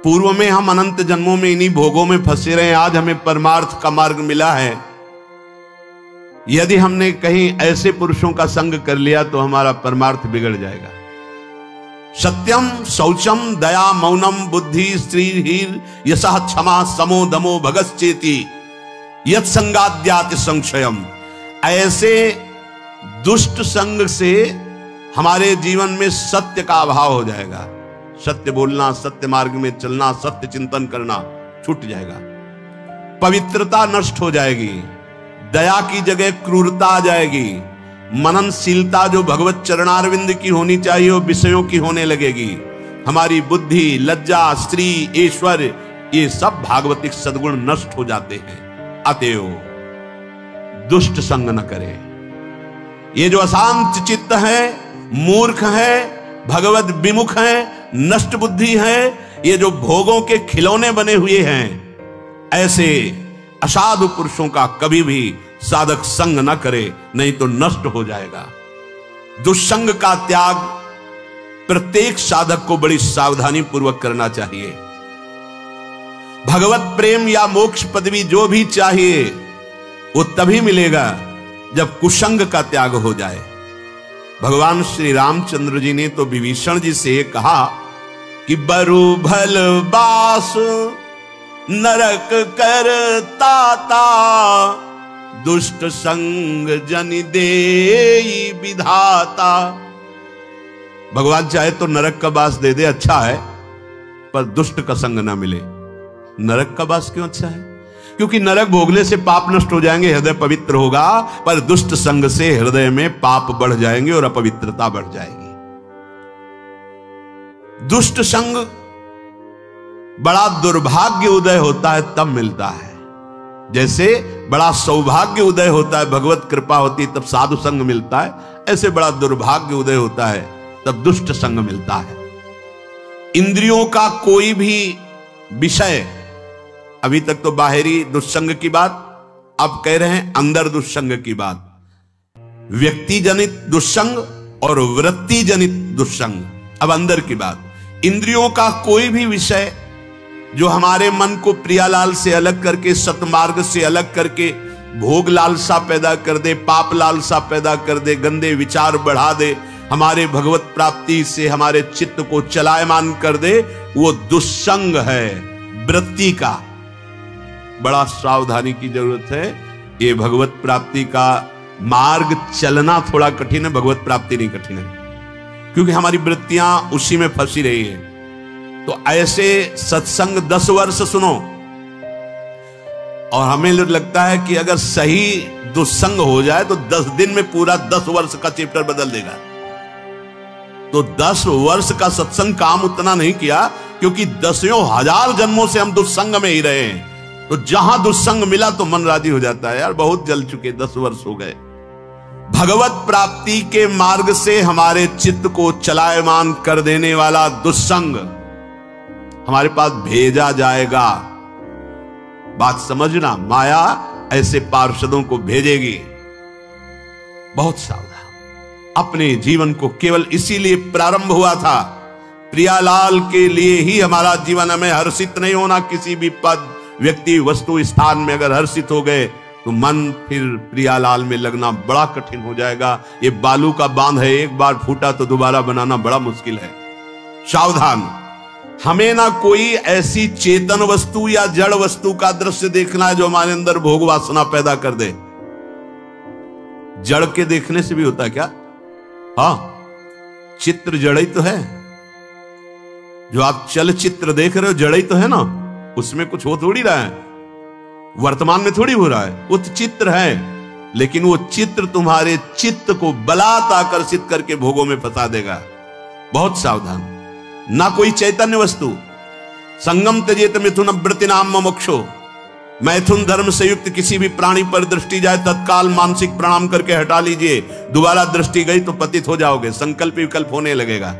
पूर्व में हम अनंत जन्मों में इन्हीं भोगों में फंसे रहे, आज हमें परमार्थ का मार्ग मिला है। यदि हमने कहीं ऐसे पुरुषों का संग कर लिया तो हमारा परमार्थ बिगड़ जाएगा। सत्यम शौचम दया मौनम बुद्धि श्रीर् यशः क्षमा समो दमो भगश्चेति यत् संगाद्यात् संक्षयम। ऐसे दुष्ट संग से हमारे जीवन में सत्य का अभाव हो जाएगा। सत्य बोलना, सत्य मार्ग में चलना, सत्य चिंतन करना छूट जाएगा। पवित्रता नष्ट हो जाएगी, दया की जगह क्रूरता आ जाएगी, मननशीलता जो भगवत चरणारविंद की होनी चाहिए वो विषयों की होने लगेगी। हमारी बुद्धि, लज्जा, स्त्री, ईश्वर, ये सब भागवतिक सद्गुण नष्ट हो जाते हैं। अतएव दुष्ट संग न करे। ये जो अशांत चित्त है, मूर्ख है, भगवत विमुख है, नष्ट बुद्धि है, ये जो भोगों के खिलौने बने हुए हैं, ऐसे असाधु पुरुषों का कभी भी साधक संग न करे, नहीं तो नष्ट हो जाएगा। दुष्संग का त्याग प्रत्येक साधक को बड़ी सावधानी पूर्वक करना चाहिए। भगवत प्रेम या मोक्ष पदवी जो भी चाहिए वो तभी मिलेगा जब कुसंग का त्याग हो जाए। भगवान श्री रामचंद्र जी ने तो विभीषण जी से कहा कि बरु भल बास नरक कर ताता दुष्ट संग जन देई विधाता। भगवान चाहे तो नरक का वास दे दे, अच्छा है, पर दुष्ट का संग ना मिले। नरक का वास क्यों अच्छा है? क्योंकि नरक भोगने से पाप नष्ट हो जाएंगे, हृदय पवित्र होगा, पर दुष्ट संग से हृदय में पाप बढ़ जाएंगे और अपवित्रता बढ़ जाएगी। दुष्ट संग बड़ा दुर्भाग्य उदय होता है तब मिलता है, जैसे बड़ा सौभाग्य उदय होता है, भगवत कृपा होती है तब साधु संग मिलता है, ऐसे बड़ा दुर्भाग्य उदय होता है तब दुष्ट संग मिलता है। इंद्रियों का कोई भी विषय, अभी तक तो बाहरी दुष्संग की बात, अब कह रहे हैं अंदर दुष्संग की बात। व्यक्ति जनित दुष्संग और वृत्ति जनित दुष्संग। अब अंदर की बात, इंद्रियों का कोई भी विषय जो हमारे मन को प्रियालाल से अलग करके, सतमार्ग से अलग करके भोग लालसा पैदा कर दे, पाप लालसा पैदा कर दे, गंदे विचार बढ़ा दे, हमारे भगवत प्राप्ति से हमारे चित्त को चलायमान कर दे, वो दुष्संग है। वृत्ति का बड़ा सावधानी की जरूरत है। ये भगवत प्राप्ति का मार्ग चलना थोड़ा कठिन है, भगवत प्राप्ति नहीं कठिन है। क्योंकि हमारी वृत्तियां उसी में फंसी रही है। तो ऐसे सत्संग 10 वर्ष सुनो, और हमें लगता है कि अगर सही दुस्संग हो जाए तो 10 दिन में पूरा 10 वर्ष का चैप्टर बदल देगा। तो 10 वर्ष का सत्संग काम उतना नहीं किया, क्योंकि 10,000 जन्मों से हम दुस्संग में ही रहे हैं। तो जहां दुस्संग मिला तो मन राजी हो जाता है, यार बहुत जल चुके, 10 वर्ष हो गए। भगवत प्राप्ति के मार्ग से हमारे चित्त को चलायमान कर देने वाला दुस्संग हमारे पास भेजा जाएगा। बात समझना, माया ऐसे पार्षदों को भेजेगी। बहुत सावधान। अपने जीवन को केवल इसीलिए प्रारंभ हुआ था, प्रियालाल के लिए ही हमारा जीवन। हमें हर्षित नहीं होना किसी भी पद, व्यक्ति, वस्तु, स्थान में। अगर हर्षित हो गए तो मन फिर प्रियालाल में लगना बड़ा कठिन हो जाएगा। ये बालू का बांध है, एक बार फूटा तो दोबारा बनाना बड़ा मुश्किल है। सावधान। हमें ना कोई ऐसी चेतन वस्तु या जड़ वस्तु का दृश्य देखना है जो हमारे अंदर भोग वासना पैदा कर दे। जड़ के देखने से भी होता है क्या? हाँ, चित्र जड़ ही तो है। जो आप चलचित्र देख रहे हो जड़ ही तो है ना, उसमें कुछ हो थोड़ी रहा है, वर्तमान में थोड़ी हो रहा है, वो तो चित्र है। लेकिन वो चित्र तुम्हारे चित्त को बलात् आकर्षित करके भोगों में फंसा देगा। बहुत सावधान। ना कोई चैतन्य वस्तु। संगम त्यजेत मिथुन वृत्ति नाम मोक्षो। मैथुन धर्म से युक्त किसी भी प्राणी पर दृष्टि जाए तत्काल मानसिक प्रणाम करके हटा लीजिए। दोबारा दृष्टि गई तो पतित हो जाओगे, संकल्प विकल्प होने लगेगा।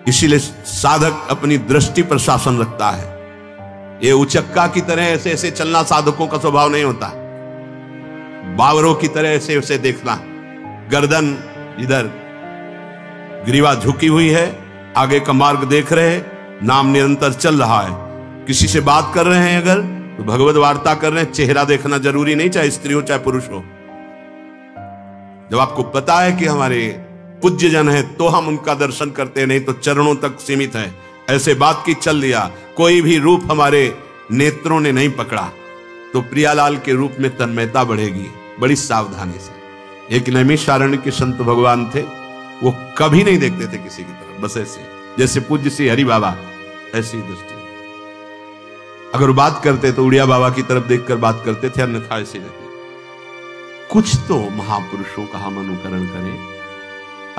इसीलिए साधक अपनी दृष्टि पर शासन रखता है। ये उचक्का की तरह ऐसे ऐसे चलना साधकों का स्वभाव नहीं होता। बावरों की तरह ऐसे ऐसे देखना, गर्दन इधर, ग्रीवा झुकी हुई है, आगे का मार्ग देख रहे हैं, नाम निरंतर चल रहा है। किसी से बात कर रहे हैं अगर तो भगवत वार्ता कर रहे हैं, चेहरा देखना जरूरी नहीं, चाहे स्त्री हो चाहे पुरुष हो। जब आपको पता है कि हमारे पूज्य जन है तो हम उनका दर्शन करते हैं, नहीं तो चरणों तक सीमित है। ऐसे बात की चल दिया, कोई भी रूप हमारे नेत्रों ने नहीं पकड़ा तो प्रियालाल के रूप में तन्मयता बढ़ेगी। बड़ी सावधानी से। एक नैमिषारण्य के संत भगवान थे, वो कभी नहीं देखते थे किसी की तरफ, बस ऐसे जैसे पूज्य श्री हरि बाबा, ऐसी दृष्टि। अगर बात करते तो उड़िया बाबा की तरफ देखकर बात करते थे, अन्यथा ऐसे रहते। कुछ तो महापुरुषों का हम अनुकरण करें।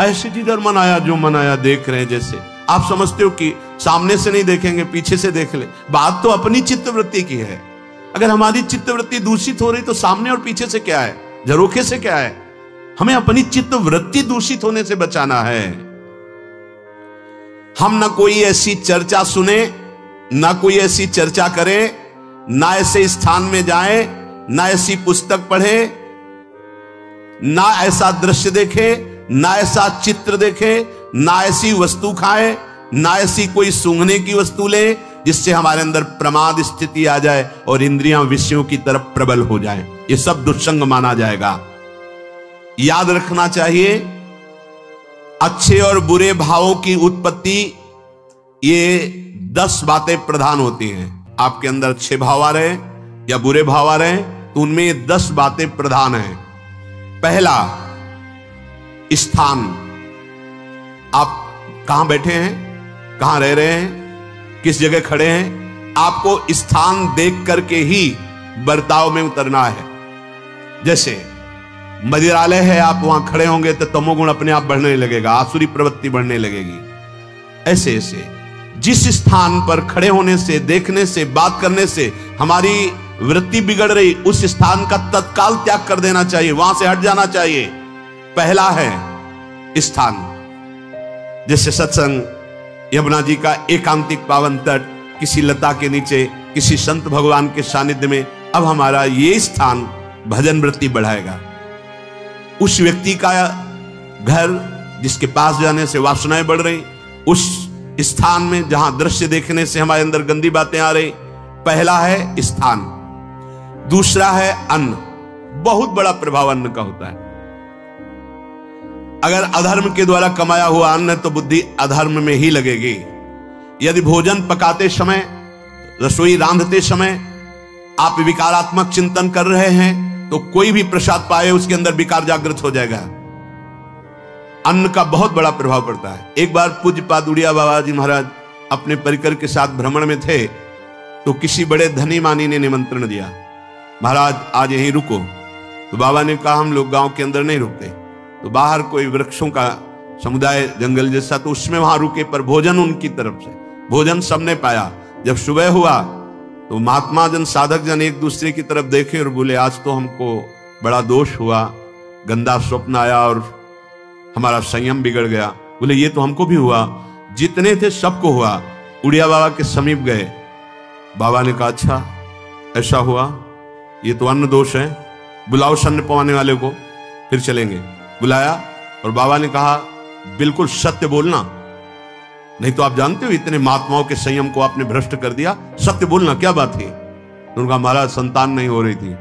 ऐसे जिधर मन आया जो मन आया देख रहे हैं। जैसे आप समझते हो कि सामने से नहीं देखेंगे, पीछे से देख ले। बात तो अपनी चित्तवृत्ति की है। अगर हमारी चित्तवृत्ति दूषित हो रही तो सामने और पीछे से क्या है, झरोखे से क्या है? हमें अपनी चित्तवृत्ति दूषित होने से बचाना है। हम ना कोई ऐसी चर्चा सुने, ना कोई ऐसी चर्चा करें, ना ऐसे स्थान में जाएं, ना ऐसी पुस्तक पढ़े, ना ऐसा दृश्य देखे, ना ऐसा चित्र देखे, ना ऐसी वस्तु खाए, ना ऐसी कोई सूंघने की वस्तु ले जिससे हमारे अंदर प्रमाद स्थिति आ जाए और इंद्रियां विषयों की तरफ प्रबल हो जाएं। ये सब दुस्संग माना जाएगा। याद रखना चाहिए, अच्छे और बुरे भावों की उत्पत्ति, ये 10 बातें प्रधान होती हैं। आपके अंदर अच्छे भाव आ रहे हैं या बुरे भाव आ रहे हैं तो उनमें ये 10 बातें प्रधान हैं। पहला, स्थान। आप कहां बैठे हैं, कहां रह रहे हैं, किस जगह खड़े हैं, आपको स्थान देख करके ही बर्ताव में उतरना है। जैसे मदिरालय है, आप वहां खड़े होंगे तो तमोगुण अपने आप बढ़ने लगेगा, आसुरी प्रवृत्ति बढ़ने लगेगी। ऐसे ऐसे जिस स्थान पर खड़े होने से, देखने से, बात करने से हमारी वृत्ति बिगड़ रही, उस स्थान का तत्काल त्याग कर देना चाहिए, वहां से हट जाना चाहिए। पहला है स्थान। जैसे सत्संग, यमुना जी का एकांतिक पावन तट, किसी लता के नीचे, किसी संत भगवान के सानिध्य में, अब हमारा ये स्थान भजन वृत्ति बढ़ाएगा। उस व्यक्ति का घर जिसके पास जाने से वासनाएं बढ़ रही, उस स्थान में जहां दृश्य देखने से हमारे अंदर गंदी बातें आ रही, पहला है स्थान। दूसरा है अन्न। बहुत बड़ा प्रभाव अन्न का होता है। अगर अधर्म के द्वारा कमाया हुआ अन्न तो बुद्धि अधर्म में ही लगेगी। यदि भोजन पकाते समय, रसोई रांधते समय आप विकारात्मक चिंतन कर रहे हैं तो कोई भी प्रसाद पाए उसके अंदर विकार जागृत हो जाएगा। अन्न का बहुत बड़ा प्रभाव पड़ता है। एक बार पूज्य पाद उड़िया बाबा जी महाराज अपने परिकर के साथ भ्रमण में थे, तो किसी बड़े धनी मानी ने निमंत्रण दिया, महाराज आज यहीं रुको। तो बाबा ने कहा हम लोग गांव के अंदर नहीं रुकते, तो बाहर कोई वृक्षों का समुदाय जंगल जैसा, तो उसमें वहां रुके, पर भोजन उनकी तरफ से, भोजन सबने पाया। जब सुबह हुआ तो महात्मा जन साधक जन एक दूसरे की तरफ देखे और बोले आज तो हमको बड़ा दोष हुआ, गंदा स्वप्न आया और हमारा संयम बिगड़ गया। बोले ये तो हमको भी हुआ, जितने थे सबको हुआ। उड़िया बाबा के समीप गए, बाबा ने कहा अच्छा ऐसा हुआ, ये तो अन्न दोष है, बुलाओ सन्न पवाने वाले को, फिर चलेंगे। बुलाया और बाबा ने कहा बिल्कुल सत्य बोलना, नहीं तो आप जानते हो इतने महात्माओं के संयम को आपने भ्रष्ट कर दिया, सत्य बोलना क्या बात है। उनका महाराज संतान नहीं हो रही थी,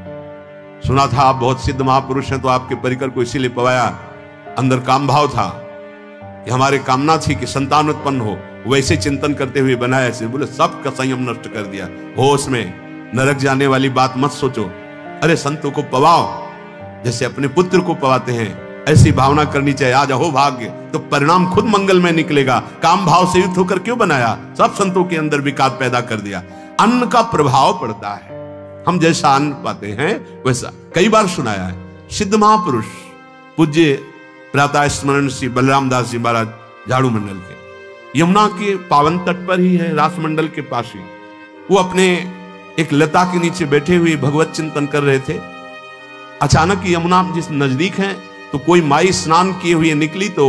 सुना था आप बहुत सिद्ध महापुरुष हैं, तो आपके परिकर को इसीलिए पवाया, अंदर काम भाव था कि हमारे कामना थी कि संतान उत्पन्न हो, वैसे चिंतन करते हुए बनाया ऐसे। बोले सबका संयम नष्ट कर दिया, होश में, नरक जाने वाली बात मत सोचो, अरे संतों को पवाओ जैसे अपने पुत्र को पवाते हैं, ऐसी भावना करनी चाहिए। आज हो भाग्य तो परिणाम खुद मंगलमय निकलेगा। काम भाव से युक्त होकर क्यों बनाया, सब संतों के अंदर विकार पैदा कर दिया। अन्न का प्रभाव पड़ता है, हम जैसा अन्न पाते हैं वैसा। कई बार सुनाया है, सिद्ध महापुरुष पूज्य प्रातः स्मरण श्री बलराम दास जी महाराज झाड़ू मंडल के, यमुना के पावन तट पर ही है, रास मंडल के पास ही, वो अपने एक लता के नीचे बैठे हुए भगवत चिंतन कर रहे थे। अचानक यमुना जिस नजदीक है, तो कोई माई स्नान किए हुए निकली, तो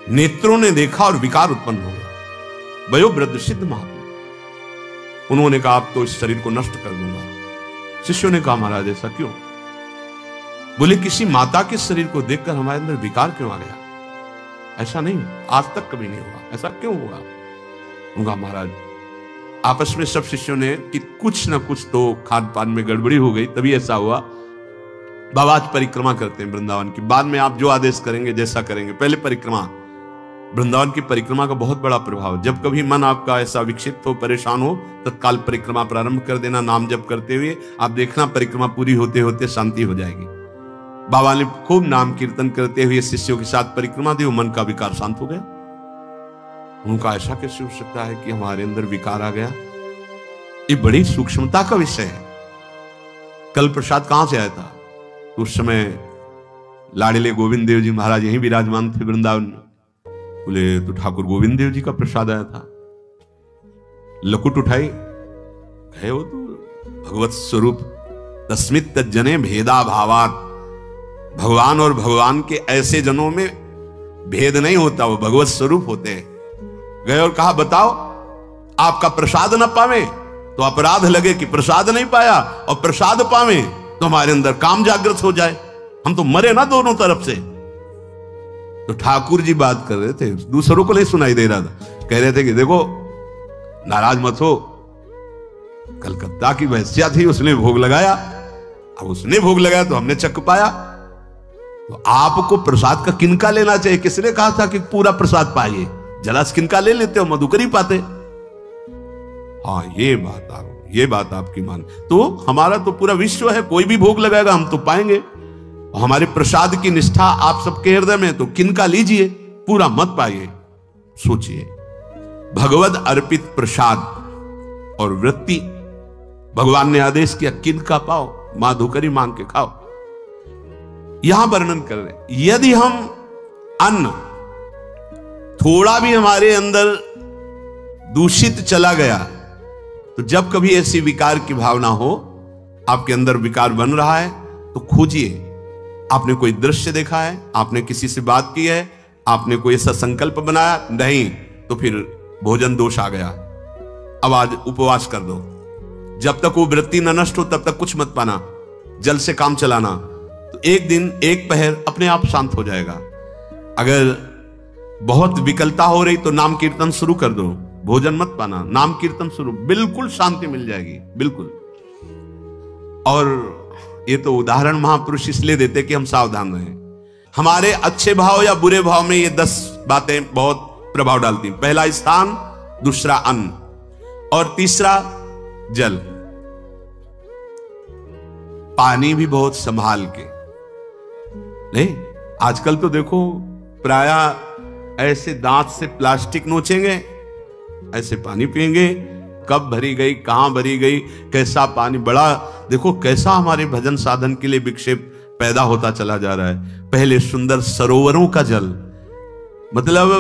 नेत्रों ने देखा और विकार उत्पन्न हो गया। वयोवृद्ध सिद्ध महापुरुष, उन्होंने कहा आप तो इस शरीर को नष्ट कर दूंगा। शिष्यों ने कहा महाराज ऐसा क्यों? बोले किसी माता के शरीर को देखकर हमारे अंदर विकार क्यों आ गया? ऐसा नहीं, आज तक कभी नहीं हुआ, ऐसा क्यों हुआ? उनका महाराज आपस में सब शिष्यों ने कि कुछ ना कुछ तो खान पान में गड़बड़ी हो गई, तभी ऐसा हुआ। बाबा आज परिक्रमा करते हैं वृंदावन की, बाद में आप जो आदेश करेंगे जैसा करेंगे, पहले परिक्रमा। वृंदावन की परिक्रमा का बहुत बड़ा प्रभाव, जब कभी मन आपका ऐसा विक्षिप्त हो, परेशान हो, तत्काल परिक्रमा प्रारंभ कर देना, नाम जप करते हुए। आप देखना परिक्रमा पूरी होते होते शांति हो जाएगी। बाबा ने खूब नाम कीर्तन करते हुए शिष्यों के साथ परिक्रमा दी, मन का विकार शांत हो गया। उनका ऐसा कैसे हो सकता है कि हमारे अंदर विकार आ गया? ये बड़ी सूक्ष्मता का विषय है। कल प्रसाद कहां से आया था? उस समय लाड़िले गोविंद देव जी महाराज यहीं विराजमान थे वृंदावन में। बोले तो ठाकुर गोविंद देव जी का प्रसाद आया था। लकुट उठाई, कहे वो तो भगवत स्वरूप तस्मित तज्जने भेदा भावात, भगवान और भगवान के ऐसे जनों में भेद नहीं होता, वो भगवत स्वरूप होते हैं। गए और कहा बताओ आपका प्रसाद न पावे तो अपराध लगे कि प्रसाद नहीं पाया, और प्रसाद पावे तो हमारे अंदर काम जागृत हो जाए, हम तो मरे ना दोनों तरफ से। तो ठाकुर जी बात कर रहे थे, दूसरों को नहीं सुनाई दे रहा था, कह रहे थे कि देखो नाराज मत हो, कलकत्ता की वैश्या थी, उसने भोग लगाया, अब उसने भोग लगाया तो हमने चख पाया, तो आपको प्रसाद का किनका लेना चाहिए? किसने कहा था कि पूरा प्रसाद पाइए? जलास किनका ले लेते हो, मधुकर ही पाते। हाँ ये बात आपकी मान, तो हमारा तो पूरा विश्व है, कोई भी भोग लगाएगा हम तो पाएंगे। हमारे प्रसाद की निष्ठा आप सबके हृदय में, तो किनका लीजिए, पूरा मत पाइए। सोचिए, भगवद अर्पित प्रसाद और वृत्ति, भगवान ने आदेश किया किनका पाओ, माधुकरी मांग के खाओ। यहां वर्णन कर रहे, यदि हम अन्न थोड़ा भी हमारे अंदर दूषित चला गया, तो जब कभी ऐसी विकार की भावना हो, आपके अंदर विकार बन रहा है, तो खोजिए। आपने कोई दृश्य देखा है, आपने किसी से बात की है, आपने कोई ऐसा संकल्प बनाया, नहीं, तो फिर भोजन दोष आ गया। अब आज उपवास कर दो, जब तक वो वृत्ति न नष्ट हो तब तक कुछ मत पाना, जल से काम चलाना, तो एक दिन एक पहर अपने आप शांत हो जाएगा। अगर बहुत विकलता हो रही तो नाम कीर्तन शुरू कर दो, भोजन मत पाना, नाम कीर्तन शुरू, बिल्कुल शांति मिल जाएगी, बिल्कुल। और ये तो उदाहरण महापुरुष इसलिए देते कि हम सावधान रहें। हमारे अच्छे भाव या बुरे भाव में ये 10 बातें बहुत प्रभाव डालती हैं। पहला स्थान, दूसरा अन्न, और तीसरा जल। पानी भी बहुत संभाल के, नहीं आजकल तो देखो प्रायः ऐसे दांत से प्लास्टिक नोचेंगे, ऐसे पानी पिएंगे, कब भरी गई, कहां भरी गई, कैसा पानी बड़ा। देखो कैसा हमारे भजन साधन के लिए विक्षेप पैदा होता चला जा रहा है। पहले सुंदर सरोवरों का जल, मतलब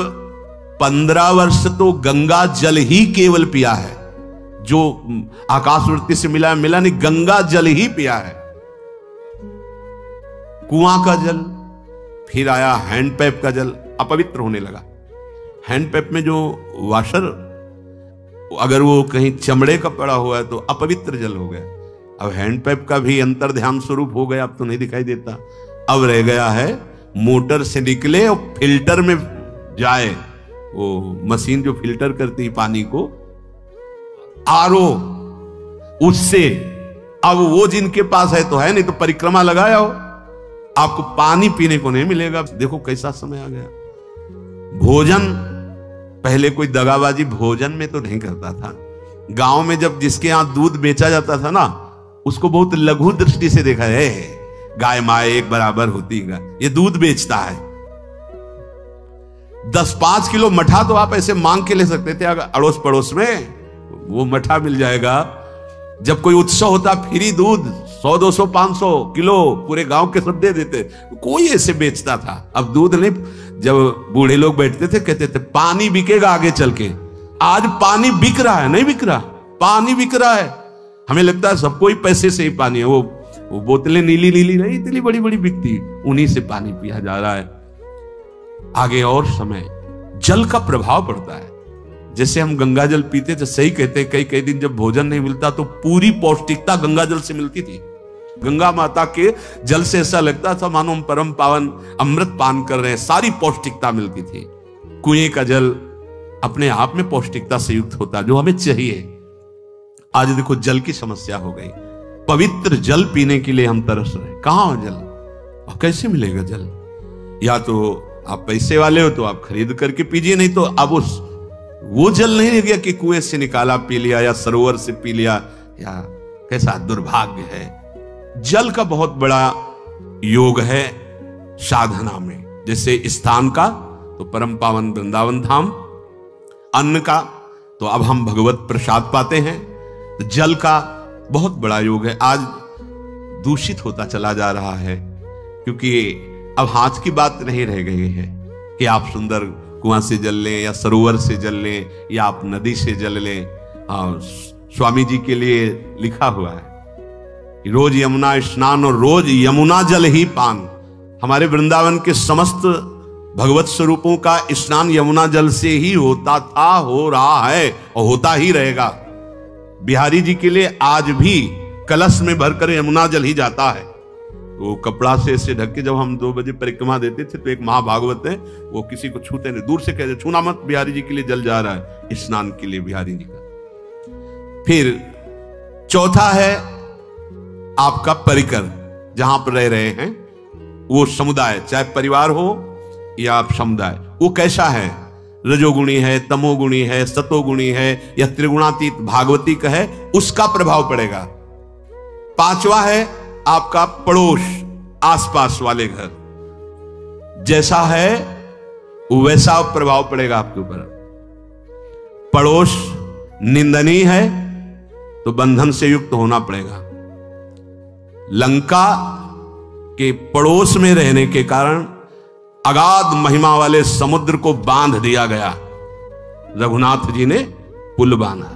15 वर्ष तो गंगा जल ही केवल पिया है, जो आकाशवृत्ति से मिला नहीं, गंगा जल ही पिया है। कुआं का जल, फिर आया हैंडपैप का जल, अपवित्र होने लगा। हैंडपैप में जो वाशर, अगर वो कहीं चमड़े का पड़ा हुआ है तो अपवित्र जल हो गया। अब हैंडपैप का भी अंतर ध्यान स्वरूप हो गया, अब तो नहीं दिखाई देता। अब रह गया है मोटर से निकले और फिल्टर में जाए, वो मशीन जो फिल्टर करती है पानी को, आरओ, उससे। अब वो जिनके पास है तो है, नहीं तो परिक्रमा लगाया हो, आपको पानी पीने को नहीं मिलेगा। देखो कैसा समय आ गया। भोजन, पहले कोई दगाबाजी भोजन में तो नहीं करता था। गांव में जब जिसके यहां दूध बेचा जाता था ना, उसको बहुत लघु दृष्टि से देखा है, गाय माए एक बराबर होती है, ये दूध बेचता है। 10-5 किलो मठा तो आप ऐसे मांग के ले सकते थे, अगर अड़ोस पड़ोस में वो मठा मिल जाएगा। जब कोई उत्सव होता, फ्री दूध 100, 200, 500 किलो पूरे गांव के सब दे देते, कोई ऐसे बेचता था। अब दूध नहीं, जब बूढ़े लोग बैठते थे कहते थे पानी बिकेगा आगे चल के। आज पानी बिक रहा है, नहीं बिक रहा, पानी बिक रहा है। हमें लगता है सबको ही पैसे से ही पानी है, वो बोतलें नीली नीली नहीं, इतनी बड़ी बड़ी बिकती, उन्हीं से पानी पिया जा रहा है। आगे और समय जल का प्रभाव पड़ता है। जैसे हम गंगा जल पीते थे, सही कहते, कई दिन जब भोजन नहीं मिलता तो पूरी पौष्टिकता गंगा जल से मिलती थी। गंगा माता के जल से ऐसा लगता था मानो हम परम पावन अमृत पान कर रहे हैं, सारी पौष्टिकता मिलती थी। कुएं का जल अपने आप में पौष्टिकता से युक्त होता, जो हमें चाहिए। आज देखो जल की समस्या हो गई। पवित्र जल पीने के लिए हम तरस रहे, कहां जल और कैसे मिलेगा जल? या तो आप पैसे वाले हो तो आप खरीद करके पीजिए, नहीं तो अब वो जल नहीं रह गया कि कुएं से निकाला पी लिया या सरोवर से पी लिया, या कैसा दुर्भाग्य है। जल का बहुत बड़ा योग है साधना में। जैसे स्थान का तो परम पावन वृंदावन धाम, अन्न का तो अब हम भगवत प्रसाद पाते हैं, तो जल का बहुत बड़ा योग है। आज दूषित होता चला जा रहा है, क्योंकि अब हाथ की बात नहीं रह गई है कि आप सुंदर कुआं से जल लें या सरोवर से जल लें या आप नदी से जल लें। स्वामी जी के लिए लिखा हुआ है कि रोज यमुना स्नान और रोज यमुना जल ही पान। हमारे वृंदावन के समस्त भगवत स्वरूपों का स्नान यमुना जल से ही होता था, हो रहा है और होता ही रहेगा। बिहारी जी के लिए आज भी कलश में भरकर यमुना जल ही जाता है। वो कपड़ा से ऐसे ढक के जब हम 2 बजे परिक्रमा देते थे तो एक महाभागवत है, वो किसी को छूते नहीं, दूर से कहते छूना मत, बिहारी जी के लिए जल जा रहा है स्नान के लिए बिहारी जी का। फिर चौथा है आपका परिकर, जहां पर रह रहे हैं वो समुदाय, चाहे परिवार हो या आप समुदाय, वो कैसा है, रजोगुणी है, तमोगुणी है, सतोगुणी है या त्रिगुणातीत भागवतिक है, उसका प्रभाव पड़ेगा। 5वां है आपका पड़ोस, आसपास वाले घर, जैसा है वैसा प्रभाव पड़ेगा आपके ऊपर। पड़ोस निंदनीय है तो बंधन से युक्त होना पड़ेगा। लंका के पड़ोस में रहने के कारण अगाध महिमा वाले समुद्र को बांध दिया गया, रघुनाथ जी ने पुल बांधा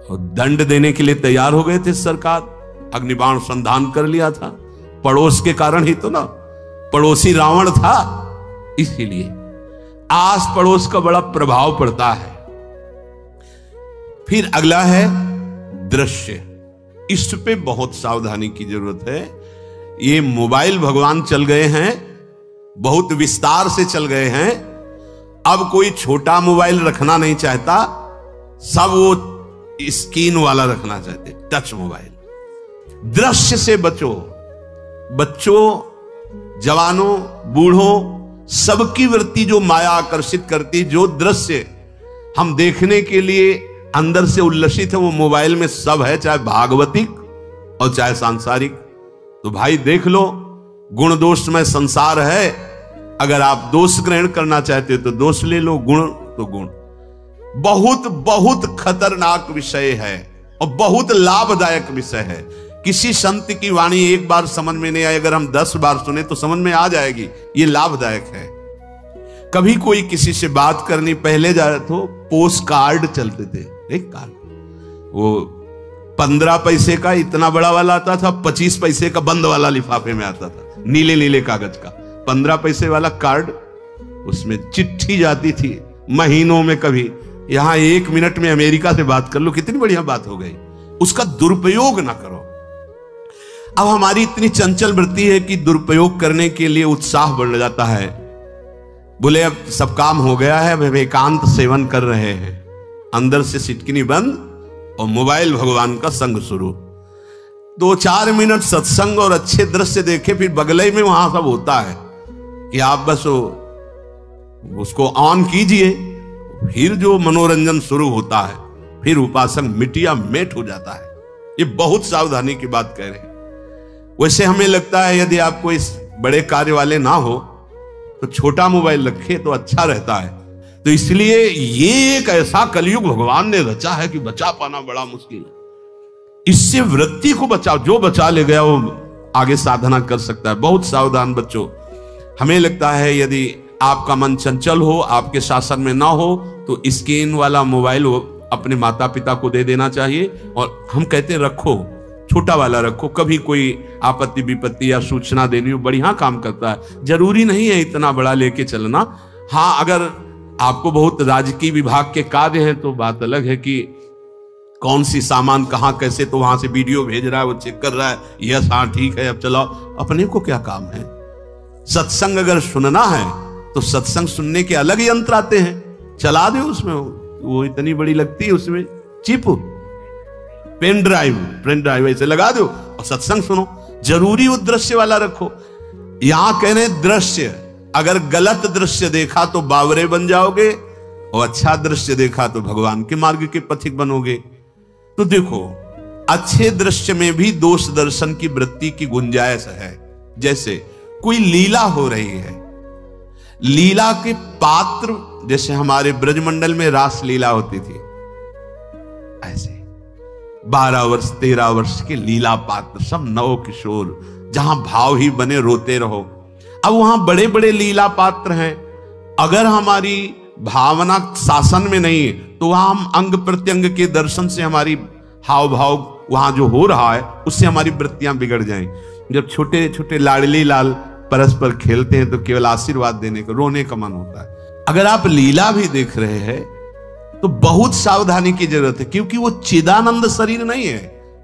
और दंड देने के लिए तैयार हो गए थे सरकार, अग्निबाण संधान कर लिया था, पड़ोस के कारण ही तो ना, पड़ोसी रावण था, इसीलिए आस पड़ोस का बड़ा प्रभाव पड़ता है। फिर अगला है दृश्य, इस पे बहुत सावधानी की जरूरत है। ये मोबाइल भगवान चल गए हैं, बहुत विस्तार से चल गए हैं, अब कोई छोटा मोबाइल रखना नहीं चाहता, सब वो स्क्रीन वाला रखना चाहते, टच मोबाइल। दृश्य से बचो, बच्चों, जवानों, बूढ़ों, सबकी वृत्ति जो माया आकर्षित करती, जो दृश्य हम देखने के लिए अंदर से उल्लसित है, वो मोबाइल में सब है, चाहे भागवतिक और चाहे सांसारिक। तो भाई देख लो, गुण दोष में संसार है, अगर आप दोष ग्रहण करना चाहते हो तो दोष ले लो, गुण तो गुण। बहुत बहुत खतरनाक विषय है और बहुत लाभदायक विषय है। किसी संत की वाणी एक बार समझ में नहीं आई, अगर हम 10 बार सुने तो समझ में आ जाएगी। ये लाभदायक है। कभी कोई किसी से बात करनी, पहले जा रहे तो पोस्ट कार्ड चलते थे, एक कार्ड, वो 15 पैसे का इतना बड़ा वाला आता था, 25 पैसे का बंद वाला लिफाफे में आता था, नीले नीले कागज का 15 पैसे वाला कार्ड। उसमें चिट्ठी जाती थी महीनों में। कभी यहां 1 मिनट में अमेरिका से बात कर लो, कितनी बढ़िया बात हो गई। उसका दुरुपयोग ना करो। अब हमारी इतनी चंचल वृत्ति है कि दुरुपयोग करने के लिए उत्साह बढ़ जाता है। बोले अब सब काम हो गया है, अब एकांत सेवन कर रहे हैं, अंदर से सिटकिनी बंद और मोबाइल भगवान का संग शुरू। 2-4 मिनट सत्संग और अच्छे दृश्य देखे, फिर बगले में वहां सब होता है कि आप बस उसको ऑन कीजिए, फिर जो मनोरंजन शुरू होता है, फिर उपासक मिटिया मेट हो जाता है। ये बहुत सावधानी की बात कह रहे हैं। वैसे हमें लगता है यदि आपको इस बड़े कार्य वाले ना हो तो छोटा मोबाइल रखे तो अच्छा रहता है। तो इसलिए ये एक ऐसा कलयुग भगवान ने रचा है कि बचा पाना बड़ा मुश्किल है। इससे वृत्ति को बचाओ, जो बचा ले गया वो आगे साधना कर सकता है। बहुत सावधान बच्चों। हमें लगता है यदि आपका मन चंचल हो, आपके शासन में ना हो, तो स्क्रीन वाला मोबाइल अपने माता पिता को दे देना चाहिए। और हम कहते हैं रखो, छोटा वाला रखो। कभी कोई आपत्ति विपत्ति या सूचना देनी हो, बढ़िया काम करता है। जरूरी नहीं है इतना बड़ा लेके चलना। हाँ, अगर आपको बहुत राजकीय विभाग के कार्य हैं तो बात अलग है कि कौन सी सामान कहां कैसे, तो वहां से वीडियो भेज रहा है, वो चेक कर रहा है, यस हाँ ठीक है अब चलाओ। अपने को क्या काम है? सत्संग अगर सुनना है तो सत्संग सुनने के अलग यंत्र आते हैं, चला दो उसमें। वो इतनी बड़ी लगती है, उसमें चिप, पेन ड्राइव ऐसे लगा दो और सत्संग सुनो। जरूरी वो दृश्य वाला रखो। यहां कह रहे दृश्य, अगर गलत दृश्य देखा तो बावरे बन जाओगे और अच्छा दृश्य देखा तो भगवान के मार्ग के पथिक बनोगे। तो देखो, अच्छे दृश्य में भी दोष दर्शन की वृत्ति की गुंजाइश है। जैसे कोई लीला हो रही है, लीला के पात्र, जैसे हमारे ब्रजमंडल में रास लीला होती थी, ऐसे 12 वर्ष 13 वर्ष के लीला पात्र, सब नव किशोर, जहां भाव ही बने, रोते रहो। अब वहां बड़े बड़े लीला पात्र हैं। अगर हमारी भावना शासन में नहीं है तो वहां हम अंग प्रत्यंग के दर्शन से हमारी हाव भाव वहां जो हो रहा है उससे हमारी वृत्तियां बिगड़ जाएं। जब छोटे छोटे लाडली लाल परस्पर खेलते हैं तो केवल आशीर्वाद देने का, रोने का मन होता है। अगर आप लीला भी देख रहे हैं तो बहुत सावधानी की जरूरत है, क्योंकि वो चिदानंद शरीर नहीं है,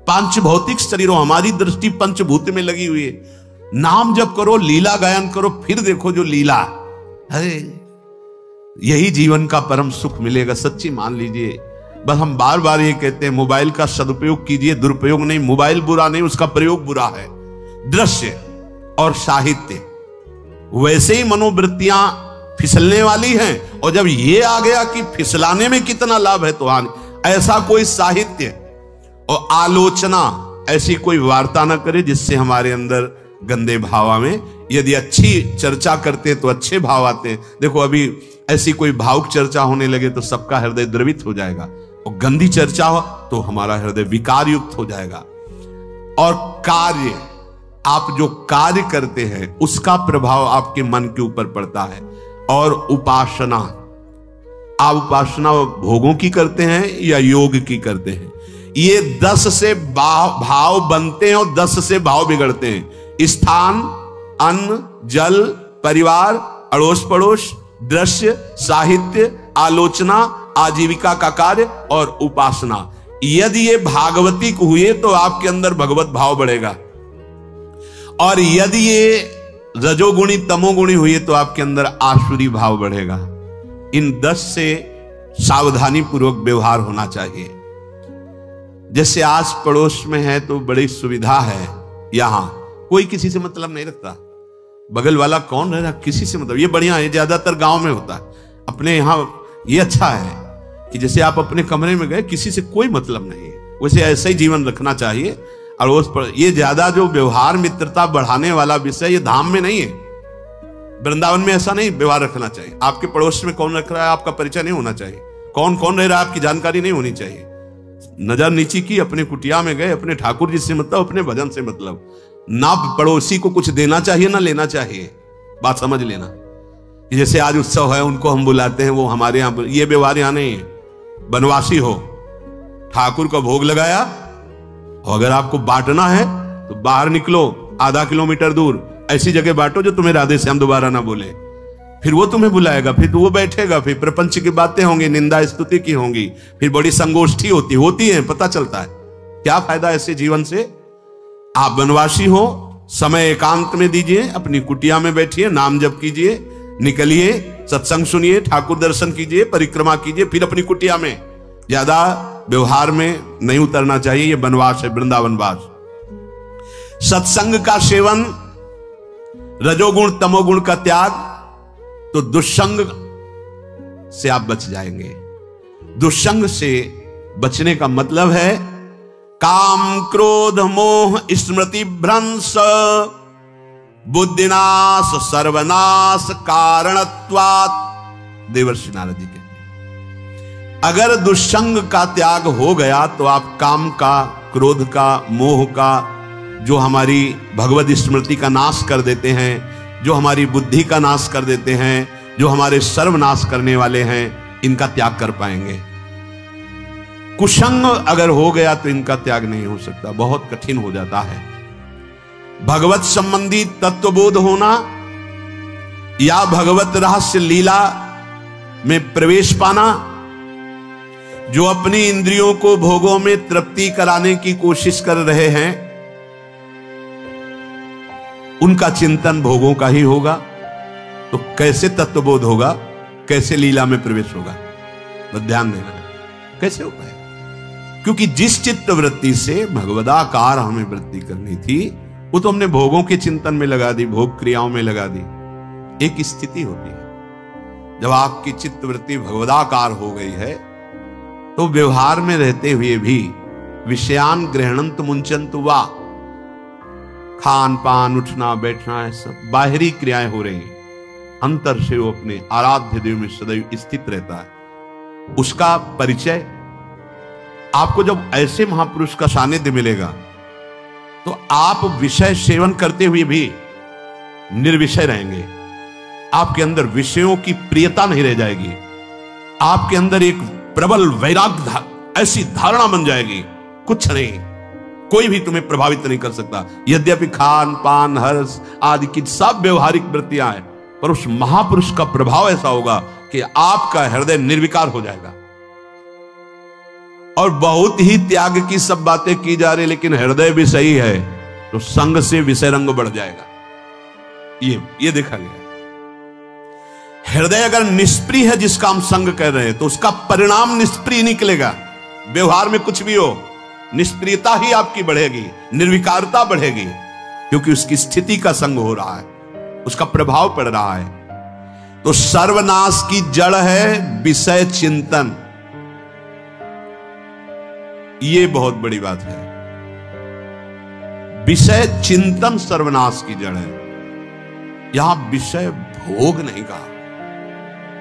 पांच भौतिक शरीर। हमारी दृष्टि पंचभूत में लगी हुई है। नाम जप करो, लीला गायन करो, फिर देखो जो लीला, अरे यही जीवन का परम सुख मिलेगा। सच्ची मान लीजिए। बस हम बार बार ये कहते हैं मोबाइल का सदुपयोग कीजिए, दुरुपयोग नहीं। मोबाइल बुरा नहीं, उसका प्रयोग बुरा है। दृश्य और साहित्य वैसे ही मनोवृत्तियां फिसलने वाली हैं, और जब ये आ गया कि फिसलाने में कितना लाभ है तो ऐसा कोई साहित्य और आलोचना, ऐसी कोई वार्ता ना करे जिससे हमारे अंदर गंदे भाव आवे। यदि अच्छी चर्चा करते तो अच्छे भाव आते हैं। देखो अभी ऐसी कोई भावुक चर्चा होने लगे तो सबका हृदय द्रवित हो जाएगा, और गंदी चर्चा हो तो हमारा हृदय विकार युक्त हो जाएगा। और कार्य, आप जो कार्य करते हैं उसका प्रभाव आपके मन के ऊपर पड़ता है। और उपासना, आप उपासना भोगों की करते हैं या योग की करते हैं? ये 10 से भाव बनते हैं और 10 से भाव बिगड़ते हैं। स्थान, अन्न, जल, परिवार, अड़ोस पड़ोस, दृश्य, साहित्य, आलोचना, आजीविका का कार्य और उपासना। यदि ये भागवतिक हुए तो आपके अंदर भगवत भाव बढ़ेगा, और यदि ये रजोगुणी तमोगुणी हुई तो आपके अंदर आसुरी भाव बढ़ेगा। इन 10 से सावधानी पूर्वक व्यवहार होना चाहिए। जैसे आस पड़ोस में है तो बड़ी सुविधा है, यहां कोई किसी से मतलब नहीं रखता। बगल वाला कौन रह रहा, किसी से मतलब, ये बढ़िया है। ज्यादातर गांव में होता है। अपने यहां ये अच्छा है कि जैसे आप अपने कमरे में गए, किसी से कोई मतलब नहीं है। वैसे ऐसा ही जीवन रखना चाहिए। अड़ोस पर ये ज्यादा जो व्यवहार मित्रता बढ़ाने वाला विषय, ये धाम में नहीं है। वृंदावन में ऐसा नहीं व्यवहार रखना चाहिए। आपके पड़ोस में कौन रख रहा है आपका परिचय नहीं होना चाहिए, कौन कौन रह रहा है आपकी जानकारी नहीं होनी चाहिए। नजर नीची की, अपने कुटिया में गए, अपने ठाकुर जी से मतलब, अपने भजन से मतलब। ना पड़ोसी को कुछ देना चाहिए ना लेना चाहिए, बात समझ लेना। जैसे आज उत्सव है, उनको हम बुलाते हैं, वो हमारे यहां, ये व्यवहार यहां नहीं है। बनवासी हो, ठाकुर का भोग लगाया, और अगर आपको बांटना है तो बाहर निकलो, आधा किलोमीटर दूर ऐसी जगह बांटो जो तुम्हें राधे श्याम दोबारा ना बोले, फिर वो तुम्हें बुलाएगा, फिर वो बैठेगा, फिर प्रपंच की बातें होंगी, निंदा स्तुति की होंगी, फिर बड़ी संगोष्ठी होती है, पता चलता है। क्या फायदा ऐसे जीवन से? आप वनवासी हो, समय एकांत में दीजिए, अपनी कुटिया में बैठिए, नाम जप कीजिए, निकलिए, सत्संग सुनिए, ठाकुर दर्शन कीजिए, परिक्रमा कीजिए, फिर अपनी कुटिया में। ज्यादा व्यवहार में नहीं उतरना चाहिए, ये वनवास है, वृंदावनवास। सत्संग का सेवन, रजोगुण तमोगुण का त्याग, तो दुष्संग से आप बच जाएंगे। दुष्संग से बचने का मतलब है काम क्रोध मोह स्मृति भ्रंश बुद्धिनाश सर्वनाश कारणत्वात्। देवर्षि नारद जी कहते, अगर दुष्संग का त्याग हो गया तो आप काम का, क्रोध का, मोह का, जो हमारी भगवत स्मृति का नाश कर देते हैं, जो हमारी बुद्धि का नाश कर देते हैं, जो हमारे सर्वनाश करने वाले हैं, इनका त्याग कर पाएंगे। कुसंग अगर हो गया तो इनका त्याग नहीं हो सकता, बहुत कठिन हो जाता है। भगवत संबंधी तत्वबोध होना या भगवत रहस्य लीला में प्रवेश पाना, जो अपनी इंद्रियों को भोगों में तृप्ति कराने की कोशिश कर रहे हैं, उनका चिंतन भोगों का ही होगा, तो कैसे तत्वबोध होगा, कैसे लीला में प्रवेश होगा? तो ध्यान देना, कैसे हो पाएगा? क्योंकि जिस चित्त वृत्ति से भगवदाकार हमें वृत्ति करनी थी, वो तो हमने भोगों के चिंतन में लगा दी, भोग क्रियाओं में लगा दी। एक स्थिति होती है जब आपकी चित्त वृत्ति भगवदाकार हो गई है, तो व्यवहार में रहते हुए भी विषयान ग्रहणंत मुंचंत वा, खान पान, उठना बैठना, सब बाहरी क्रियाएं हो रही, अंतर से वो अपने आराध्य देव में सदैव स्थित रहता है। उसका परिचय आपको जब ऐसे महापुरुष का सानिध्य मिलेगा, तो आप विषय सेवन करते हुए भी निर्विषय रहेंगे। आपके अंदर विषयों की प्रियता नहीं रह जाएगी, आपके अंदर एक प्रबल वैराग्य, ऐसी धारणा बन जाएगी, कुछ नहीं, कोई भी तुम्हें प्रभावित नहीं कर सकता। यद्यपि खान पान हर्ष आदि की सब व्यवहारिक वृत्तियां हैं, पर उस महापुरुष का प्रभाव ऐसा होगा कि आपका हृदय निर्विकार हो जाएगा। और बहुत ही त्याग की सब बातें की जा रही, लेकिन हृदय भी सही है, तो संग से विषय रंग बढ़ जाएगा। ये देखा गया। हृदय अगर निष्प्रिय है, जिसका हम संग कर रहे हैं, तो उसका परिणाम निष्प्रिय निकलेगा। व्यवहार में कुछ भी हो, निष्प्रियता ही आपकी बढ़ेगी, निर्विकारता बढ़ेगी, क्योंकि उसकी स्थिति का संग हो रहा है, उसका प्रभाव पड़ रहा है। तो सर्वनाश की जड़ है विषय चिंतन। ये बहुत बड़ी बात है, विषय चिंतन सर्वनाश की जड़ है। यहां विषय भोग नहीं कहा,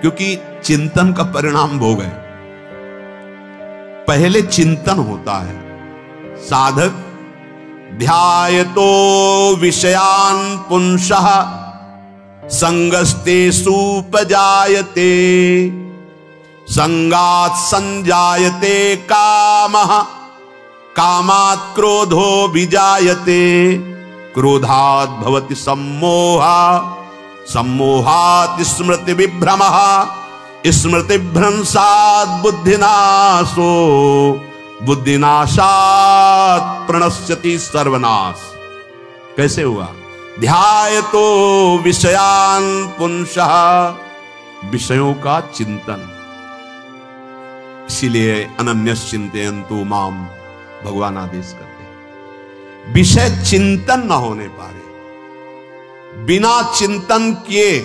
क्योंकि चिंतन का परिणाम भोग है। पहले चिंतन होता है, साधक ध्यायतो विषयान पुंसः संगस्ते सुपजायते संगात संजायते कामः कामात् क्रोधो विजायते क्रोधात् भवति सम्मोहः सम्मोहात् स्मृति विभ्रमः स्मृति भ्रंशात् बुद्धिनाशो बुद्धिनाशात् प्रणश्यति सर्वनाश। कैसे हुआ? ध्यायतो विषयान पुंसः, विषयों का चिंतन। इसीलिए अनन्यश्चिन्तयन्तु माम भगवान आदेश करते हैं। विषय चिंतन न होने पाए, बिना चिंतन किए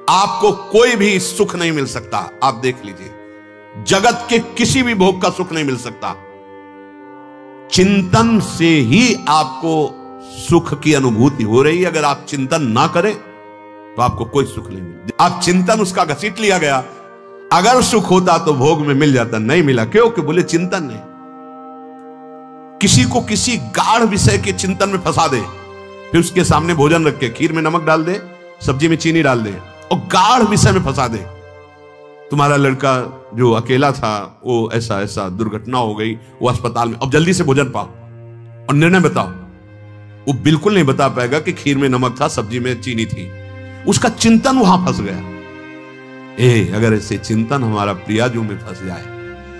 आपको कोई भी सुख नहीं मिल सकता। आप देख लीजिए, जगत के किसी भी भोग का सुख नहीं मिल सकता। चिंतन से ही आपको सुख की अनुभूति हो रही है। अगर आप चिंतन ना करें तो आपको कोई सुख नहीं मिलता। आप चिंतन उसका घसीट लिया गया, अगर सुख होता तो भोग में मिल जाता, नहीं मिला। क्यों? कि बोले चिंतन नहीं। किसी को किसी गाढ़ विषय के चिंतन में फंसा दे, फिर उसके सामने भोजन रख के खीर में नमक डाल दे, सब्जी में चीनी डाल दे और गाढ़ विषय में फंसा दे। तुम्हारा लड़का जो अकेला था वो ऐसा ऐसा दुर्घटना हो गई, वो अस्पताल में, अब जल्दी से भोजन पाओ और निर्णय बताओ। वो बिल्कुल नहीं बता पाएगा कि खीर में नमक था, सब्जी में चीनी थी। उसका चिंतन वहां फंस गया। अगर ऐसे चिंतन हमारा प्रियाजू में फंस जाए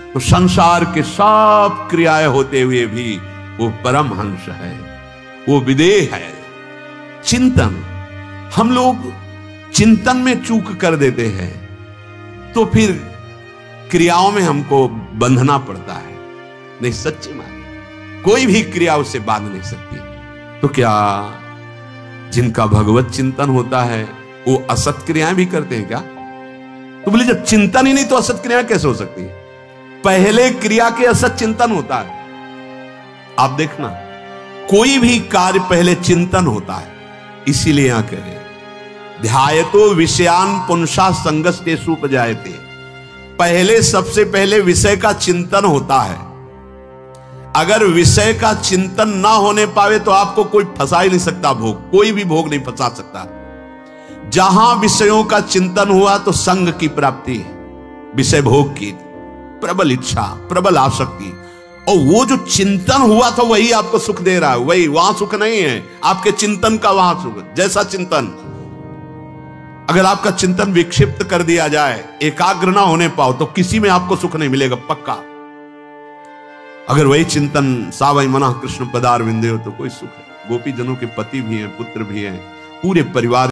तो संसार के सब क्रियाएं होते हुए भी वो परमहंस है, वो विदेह है। चिंतन, हम लोग चिंतन में चूक कर देते हैं तो फिर क्रियाओं में हमको बंधना पड़ता है। नहीं, सच्ची बात, कोई भी क्रिया उससे बांध नहीं सकती। तो क्या जिनका भगवत चिंतन होता है वो असत क्रियाएं भी करते हैं क्या? तो बोले जब चिंतन ही नहीं तो असत क्रिया कैसे हो सकती है? पहले क्रिया के असत चिंतन होता है। आप देखना, कोई भी कार्य पहले चिंतन होता है। इसीलिए यहां कह रहे ध्यायतो विषयान पुंसा संगस्तेषु उपजायते। पहले, सबसे पहले विषय का चिंतन होता है। अगर विषय का चिंतन ना होने पावे तो आपको कोई फंसा ही नहीं सकता भोग, कोई भी भोग नहीं फंसा सकता। जहां विषयों का चिंतन हुआ तो संग की प्राप्ति है, विषय भोग की प्रबल इच्छा, प्रबल आसक्ति, और वो जो चिंतन हुआ था वही आपको सुख दे रहा है। वही, वहां सुख नहीं है, आपके चिंतन का वहां सुख। जैसा चिंतन, अगर आपका चिंतन विक्षिप्त कर दिया जाए, एकाग्र ना होने पाओ तो किसी में आपको सुख नहीं मिलेगा, पक्का। अगर वही चिंतन सावई मना कृष्ण पदार विंदे हो तो कोई सुख है। गोपी जनों के पति भी हैं, पुत्र भी हैं, पूरे परिवार